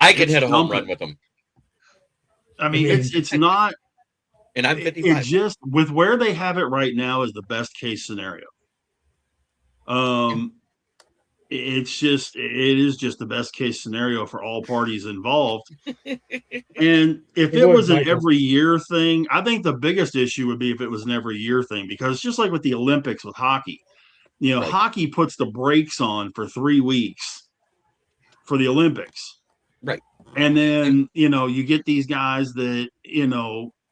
I could hit a home run with them. I mean, it's not. And I'm 55. It's just with where they have it right now is the best case scenario. It is just the best case scenario for all parties involved. And if it was an every year thing, I think the biggest issue would be if it was an every year thing, because just like with the Olympics with hockey, hockey puts the brakes on for 3 weeks for the Olympics. Right. And then, you get these guys that,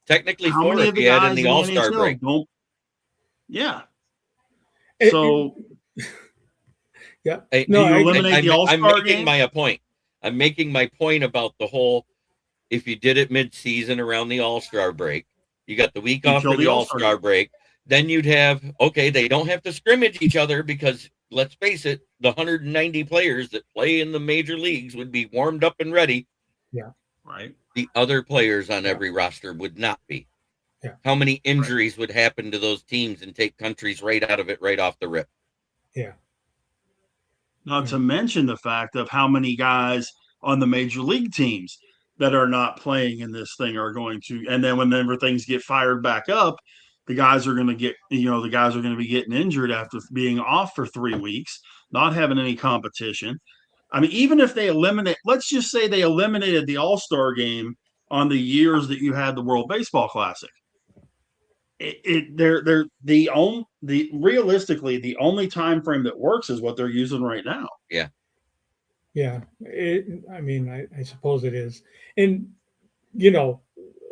technically 4 if you add in the All-Star break. Yeah. So yeah. eliminate the All-Star I'm making my point. I'm making my point about the whole, if you did it mid-season around the All-Star break, you got the week off for the All-Star break, then you'd have, they don't have to scrimmage each other because, let's face it, the 190 players that play in the major leagues would be warmed up and ready. Yeah. Right. The other players on every roster would not be. Yeah. How many injuries would happen to those teams and take countries right out of it right off the rip? Yeah. Not to mention the fact of how many guys on the major league teams that are not playing in this thing are going to, and then whenever things get fired back up, the guys are going to get, the guys are going to be getting injured after being off for 3 weeks, not having any competition. I mean, even if they let's just say they eliminated the All-Star game on the years that you had the World Baseball Classic. Realistically, the only time frame that works is what they're using right now. Yeah. Yeah. I suppose it is. And,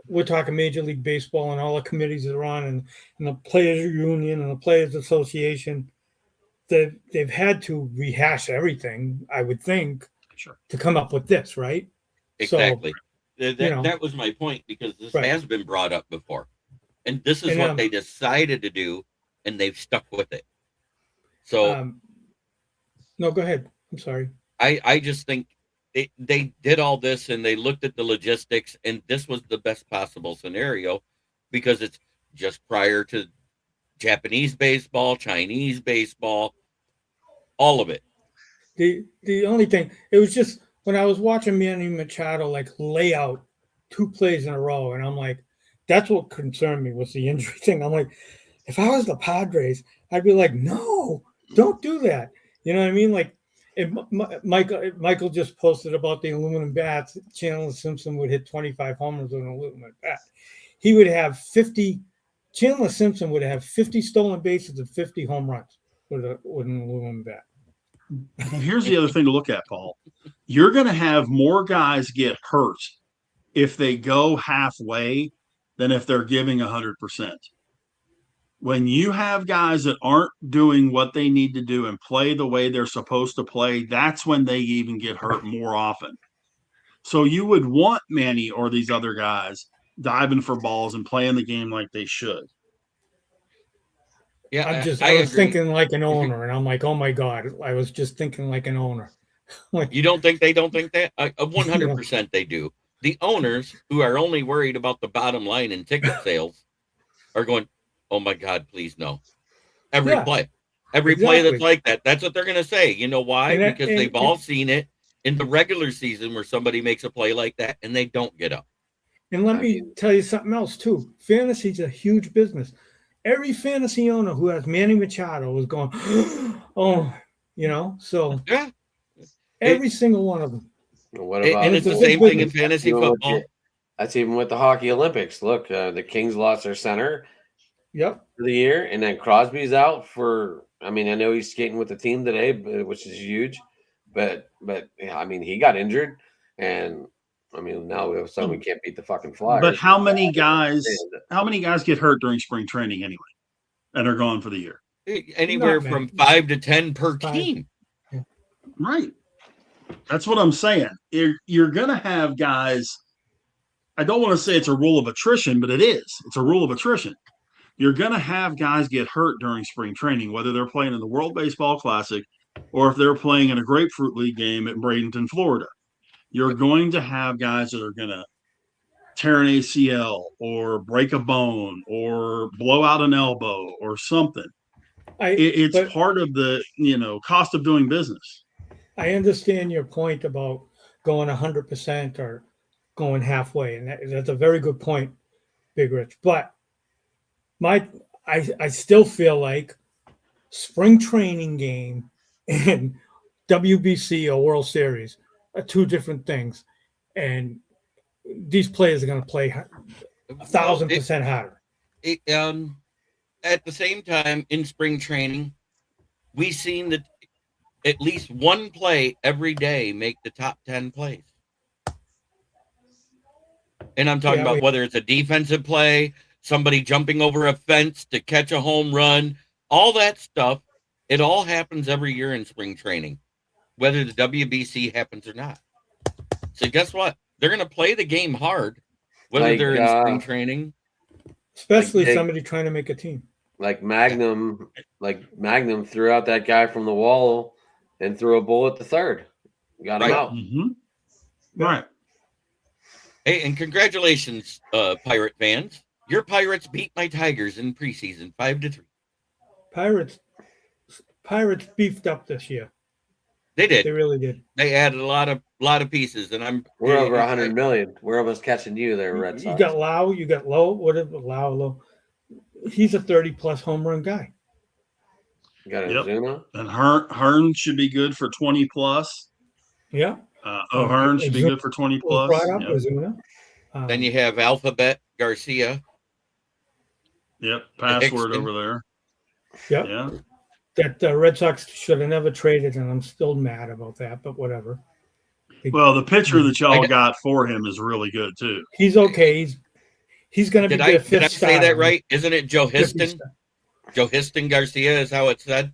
we're talking Major League Baseball and all the committees that are on, and the Players Union and the Players Association. They've had to rehash everything, I would think, Sure. to come up with this, right? Exactly. So, that was my point, because this has been brought up before. And this is what they decided to do, and they've stuck with it. So no, go ahead. I'm sorry. I just think they did all this, and they looked at the logistics, and this was the best possible scenario, because it's just prior to Japanese baseball, Chinese baseball, all of it. The only thing, it was just when I was watching Manny Machado like lay out 2 plays in a row, and I'm like, that's what concerned me, was the injury thing. I'm like, if I was the Padres, I'd be like, no, don't do that. You know what I mean? Like, if Michael just posted about the aluminum bats. Chandler Simpson would hit 25 homers with an aluminum bat. He would have 50. Chandler Simpson would have 50 stolen bases and 50 home runs with an aluminum bat. Well, here's the other thing to look at, Paul. You're going to have more guys get hurt if they go halfway than if they're giving 100%. When you have guys that aren't doing what they need to do and play the way they're supposed to play, that's when they even get hurt more often. So you would want Manny or these other guys diving for balls and playing the game like they should. Yeah, I was thinking like an owner, and I'm like, oh my God, I was just thinking like an owner. Like, you don't think they don't think that? 100% they do. The owners, who are only worried about the bottom line and ticket sales, are going, oh my God, please no. Every play that's like that, that's what they're going to say. You know why? Because they've all seen it in the regular season where somebody makes a play like that and they don't get up. And let me tell you something else too. Fantasy's a huge business. Every fantasy owner who has Manny Machado is going, oh, so every single one of them. What about, and it's the same thing in fantasy football. That's even with the hockey Olympics. Look, the Kings lost their center for the year, and then Crosby's out for, I know he's skating with the team today, which is huge, but yeah, he got injured, and now we have we can't beat the fucking Flyers. But how many guys get hurt during spring training anyway and are gone for the year? Anywhere from 5 to 10 per team. Right. That's what I'm saying. You're going to have guys. I don't want to say it's a rule of attrition, but it is. It's a rule of attrition. You're going to have guys get hurt during spring training, whether they're playing in the World Baseball Classic or if they're playing in a Grapefruit League game at Bradenton, Florida. You're going to have guys that are going to tear an ACL or break a bone or blow out an elbow or something. It's part of the cost of doing business. I understand your point about going 100% or going halfway, and that's a very good point, Big Rich. But I still feel like spring training game and WBC or World Series are 2 different things, and these players are going to play 1,000% harder. At the same time, in spring training, we've seen that at least one play every day make the top 10 plays. And I'm talking about whether it's a defensive play, somebody jumping over a fence to catch a home run, all that stuff. It all happens every year in spring training, whether the WBC happens or not. So guess what? They're going to play the game hard, whether they're in spring training. Especially somebody trying to make a team. Like Magnum threw out that guy from the wall and threw a bullet to third. Got him out. Mm-hmm. Right. Hey, and congratulations, Pirate fans. Your Pirates beat my Tigers in preseason 5-3. Pirates beefed up this year. They did. They really did. They added a lot of pieces, and we're over 100 million. We're almost catching you there, Red Sox. You got Lau. You got Lowe. Whatever Lowe. He's a 30+ home run guy. You got Ozuna. And Hearn should be good for 20+. Yeah. O'Hearn should be good for 20+. Ozuna. Then you have Alphabet Garcia. Yep. Password over there. Yep. Yeah. That Red Sox should have never traded, and I'm still mad about that, but whatever. Well, the pitcher that y'all got for him is really good, too. He's okay. He's going to be Did the fifth I say that starter. right? Isn't it Joe Fifth Histon? star. Joe Histon Garcia is how it's said.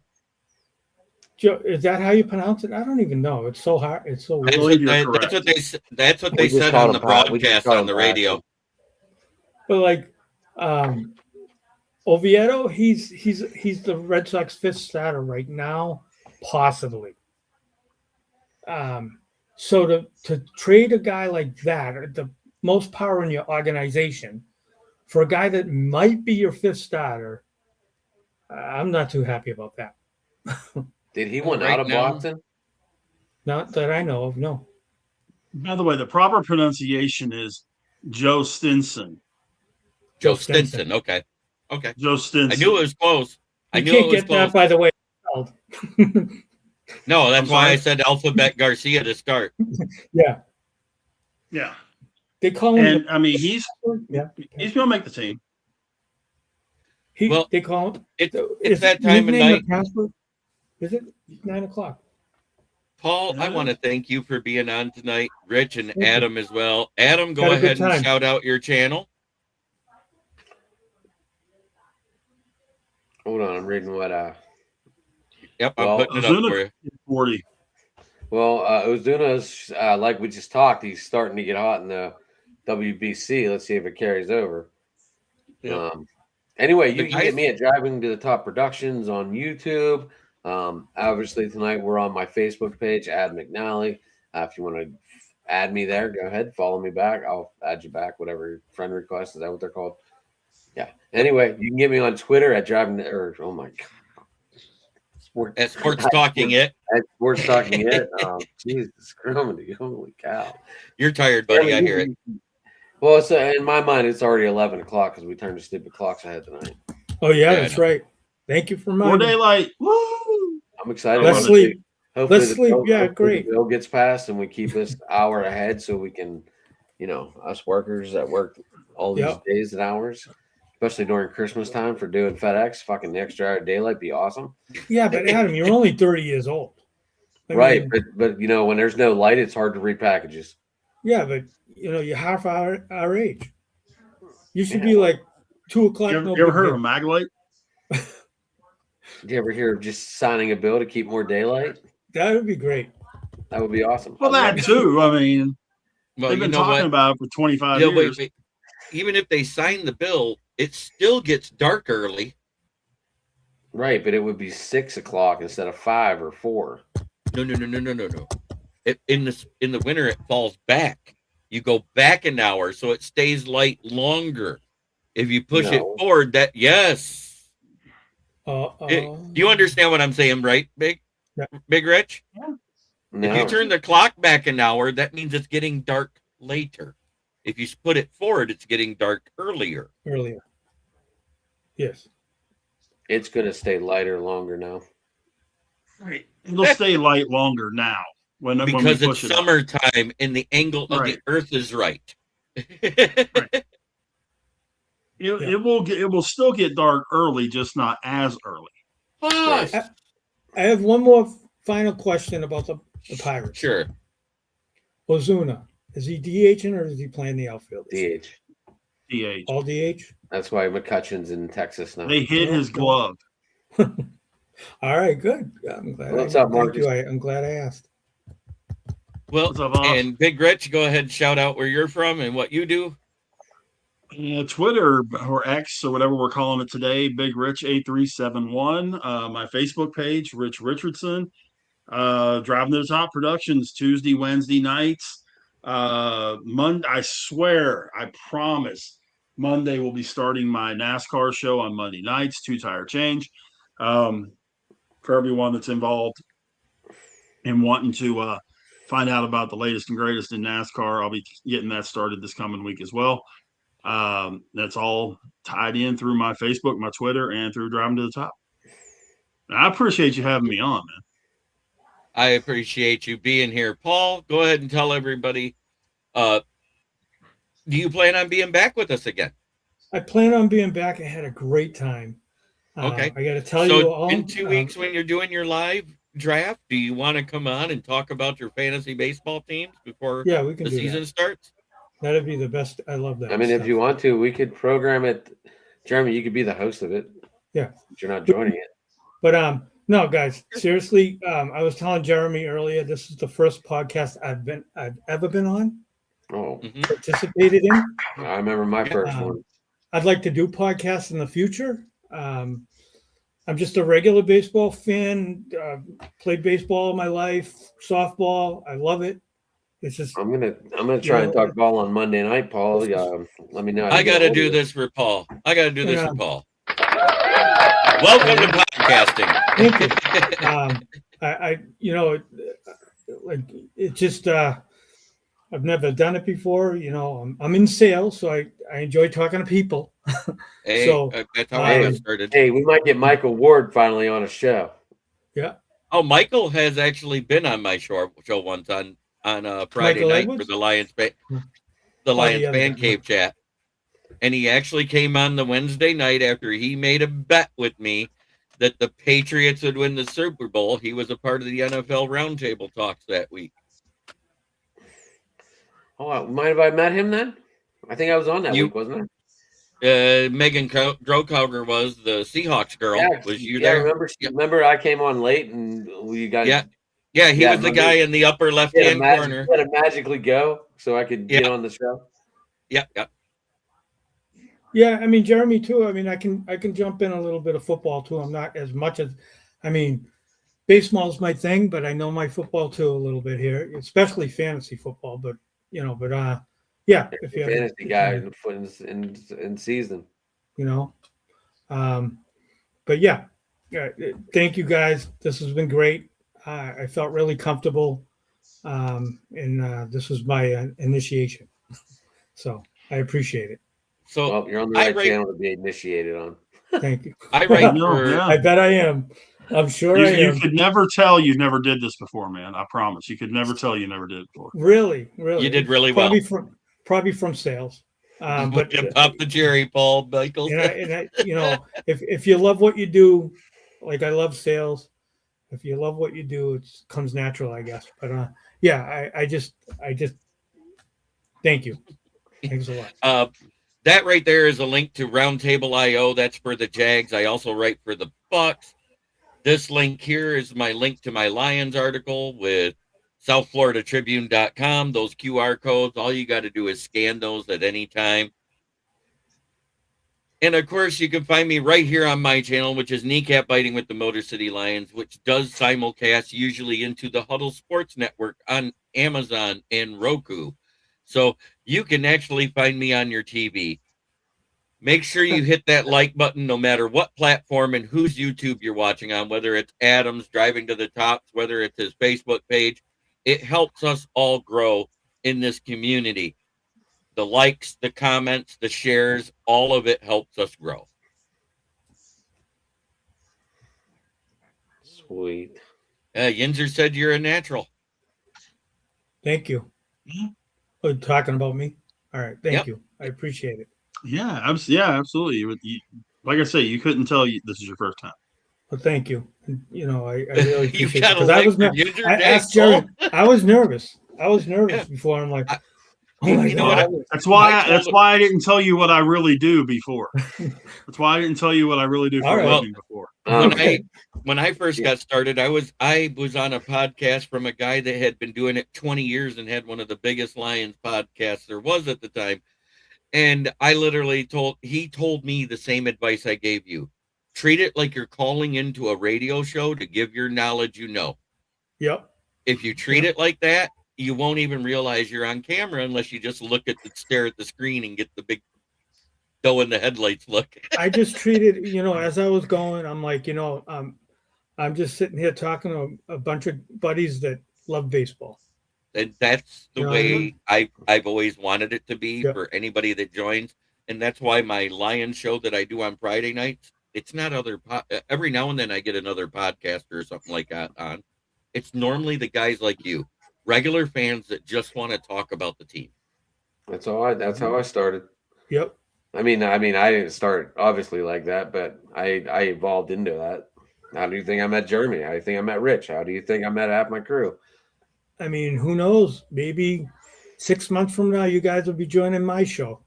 Joe, is that how you pronounce it? I don't even know. It's so hard. It's so That's weird. what, that's what they We just said called on the him Pat. We just broadcast called on him the Pat. radio. But like Oviedo, he's the Red Sox fifth starter right now, possibly. So to trade a guy like that, the most power in your organization, for a guy that might be your fifth starter, I'm not too happy about that. Did he want Right out of now- Boston? Not that I know of. No. By the way, the proper pronunciation is Joe Stinson. Joe Stinson. Okay. Joe Stinson. I knew it was close. I You knew can't it was get close. that by the way. It's spelled. No, that's I'm why sorry? I said Alphabet Garcia to start. Yeah, Yeah, they call him. and I mean he's Yeah, going to make the team. Well, they call him. It's that time of nickname night. or password? Is it 9:00? Paul, I want to thank you for being on tonight. Rich and Thank you. Adam as well. Adam, go Had a good ahead and time. shout out your channel. Hold on, I'm reading what. Yep, I'm Well, putting it up for you. 40. Well, Ozuna's like we just talked. He's starting to get hot in the WBC. Let's see if it carries over. Yeah. Anyway, you The can guys- get me at Driving to the Top Productions on YouTube. Obviously, tonight we're on my Facebook page, Ad McNally. If you want to add me there, go ahead, follow me back. I'll add you back, whatever friend request. Is that what they're called? Yeah. Anyway, you can get me on Twitter at oh my God. At Sports Talking It. At Sports Talking It. Jesus Christ, holy cow. You're tired, buddy. I hear it. Well, so in my mind, it's already 11 o'clock because we turned the stupid clocks ahead tonight. Oh yeah, Yeah, I that's know. right. Thank you for More reminding. daylight. Woo! I'm excited. Let's wanna sleep. Hopefully Let's the sleep. bill- Yeah, hopefully great. The bill gets passed and we keep this an hour ahead so we can, us workers that work all these Yep. days and hours, especially during Christmas time for doing FedEx, fucking the extra hour of daylight be awesome. Yeah, but Adam, you're only 30 years old. I Right. mean, But when there's no light, it's hard to read packages. yeah, but you're half our age. You should be like 2:00. You no ever big heard of deal. a mag light? Do you ever hear of just signing a bill to keep more daylight? That would be great. That would be awesome. Well, I'd that love too. I mean, Well, they've you been know talking what? about it for 25 Yeah, years. wait. Even if they sign the bill, it still gets dark early. it. Right, but it would be 6 o'clock instead of 5 or 4. No. In the winter, it falls back. You go back an hour, so it stays light longer. If you push it No. forward, yes. Uh-oh. You understand what I'm saying, right, Big Rich? No. If you turn the clock back an hour, that means it's getting dark later. If you put it forward, it's getting dark earlier. Earlier. Yes. It's going to stay lighter longer now. Right. It'll stay light longer now when we Because it's push it up. summertime and the angle of the Right. earth is right. It will still get dark early, just not as early. Fuck. I have one more final question about the Pirates. Sure. Ozuna, is he DHing or is he playing the outfield? DH. DH. All DH? That's why McCutcheon's in Texas now. They hit his glove. All right, good. I'm glad. What's up, thank you. Marcus? I'm glad I asked. Well, What's up, Bob? and Big Rich, go ahead and shout out where you're from and what you do. Twitter or X or whatever we're calling it today, Big Rich 8371. My Facebook page, Rich Richardson. Driving to the Top Productions, Tuesday, Wednesday nights. Monday, I swear, I promise, Monday we'll be starting my NASCAR show on Monday nights, 2 Tire Change. For everyone that's involved in wanting to find out about the latest and greatest in NASCAR, I'll be getting that started this coming week as well. That's all tied in through my Facebook, my Twitter, and through Driving to the Top. And I appreciate you having me on, man. I appreciate you being here. Paul, go ahead and tell everybody, do you plan on being back with us again? I plan on being back. I had a great time. Okay. I got to tell So you all. in 2 weeks when you're doing your live draft, do you want to come on and talk about your fantasy baseball teams before Yeah, we can the do season that. starts? That'd be the best. I love that. I mean, stuff. if you want to, we could program it. Jeremy, you could be the host of it. Yeah. But you're not joining it. But no, guys, seriously, I was telling Jeremy earlier, this is the first podcast I've ever been on, Oh, participated in. I remember my first one. I'd like to do podcasts in the future. I'm just a regular baseball fan. Played baseball all my life, softball. I love it. It's just I'm gonna try and talk ball on Monday night, Paul. Let me know. I got to do this for Paul. For Paul. Welcome to podcasting. Thank you. Like it just I've never done it before. I'm in sales, so I enjoy talking to people. Hey, so that's how I got started. Hey, we might get Michael Ward finally on a show. Yeah. Oh, Michael has actually been on my show once on Friday Michael night Edwards? for the Lions the fan other cave chat. And he actually came on the Wednesday night after he made a bet with me that the Patriots would win the Super Bowl. He was a part of the NFL Roundtable talks that week. Oh, might have I met him then? I think I was on that week, wasn't I? Megan Drokauger was the Seahawks girl. Yeah, was you there? Remember I came on late and we got he was the guy in the upper left-hand corner. Had to magically go so I could get on the show. Yeah, I mean Jeremy too. I mean I can jump in a little bit of football too. I'm not as much as baseball is my thing, but I know my football too a little bit here, especially fantasy football. But yeah, if you fantasy guy in season. But yeah, thank you guys. This has been great. I felt really comfortable, and this was my initiation. So I appreciate it. So you're on the right channel to be initiated on. Thank you. I write for. I bet I am. I'm sure I am. You could never tell you never did this before, man. I promise. You could never tell you never did it before. Really. You did really well. Probably from sales. But pop the cherry, Paul Michael. If you love what you do, like I love sales. If you love what you do, it comes natural, I guess. But I just thank you. Thanks a lot. That right there is a link to Roundtable.io. That's for the Jags. I also write for the Bucks. This link here is my link to my Lions article with SouthFloridaTribune.com. Those QR codes, all you got to do is scan those at any time. And of course, you can find me right here on my channel, which is Kneecap Biting with the Motor City Lions, which does simulcast usually into the Huddle Sports Network on Amazon and Roku. So you can actually find me on your TV. Make sure you hit that like button no matter what platform and whose YouTube you're watching on, whether it's Adam's Driving to the Tops, whether it's his Facebook page. It helps us all grow in this community. The likes, the comments, the shares, all of it helps us grow. Sweet. Yinzer said you're a natural. Thank you. Oh, talking about me? All right. Thank you. I appreciate it. Yeah, absolutely. Like I say, you couldn't tell this is your first time. Well, thank you. I really appreciate it. I asked Jerry. I was nervous. Before. I'm like, oh my God. That's why I didn't tell you what I really do before. That's why I didn't tell you what I really do for a living before. When I first got started, I was on a podcast from a guy that had been doing it 20 years and had one of the biggest Lions podcasts there was at the time. And I literally told me the same advice I gave you. Treat it like you're calling into a radio show to give your knowledge, Yep. If you treat it like that, you won't even realize you're on camera unless you just stare at the screen and get the big doe in the headlights look. I just treated, as I was going, I'm like, I'm just sitting here talking to a bunch of buddies that love baseball. And that's the way I've always wanted it to be for anybody that joins. And that's why my Lions show that I do on Friday nights, it's not every now and then I get another podcaster or something like that on. It's normally the guys like you, regular fans that just want to talk about the team. That's how I started. Yep. I mean, I didn't start obviously like that, but I evolved into that. How do you think I met Jeremy? How do you think I met Rich? How do you think I met half my crew? I mean, who knows? Maybe 6 months from now, you guys will be joining my show.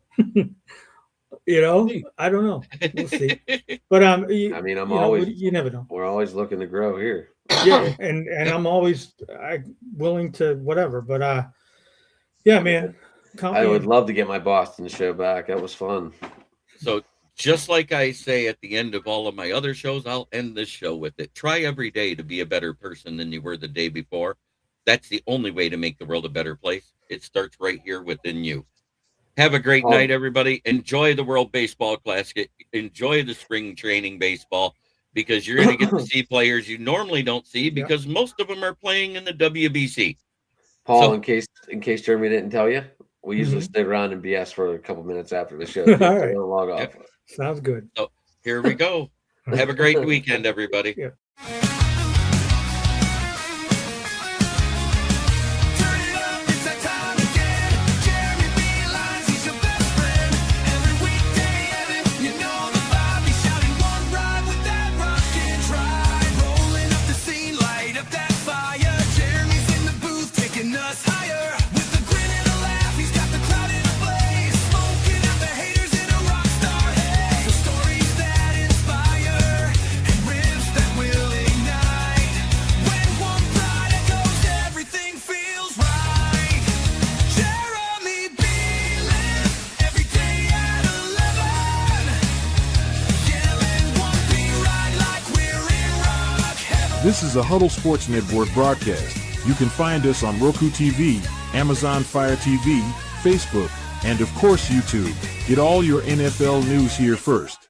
You know, I don't know. We'll see. But I mean, you never know. We're always looking to grow here. Yeah, and I'm always willing to whatever. But yeah, man. I would love to get my Boston show back. That was fun. So just like I say at the end of all of my other shows, I'll end this show with it. Try every day to be a better person than you were the day before. That's the only way to make the world a better place. It starts right here within you. Have a great night, everybody. Enjoy the World Baseball Classic. Enjoy the spring training baseball, because you're going to get to see players you normally don't see, because most of them are playing in the WBC. Paul, in case Jeremy didn't tell you, we usually stick around and BS for a couple minutes after the show. All right. Log off. Sounds good. So here we go. Have a great weekend, everybody. Yeah. This is a Huddle Sports Network broadcast. You can find us on Roku TV, Amazon Fire TV, Facebook, and of course YouTube. Get all your NFL news here first.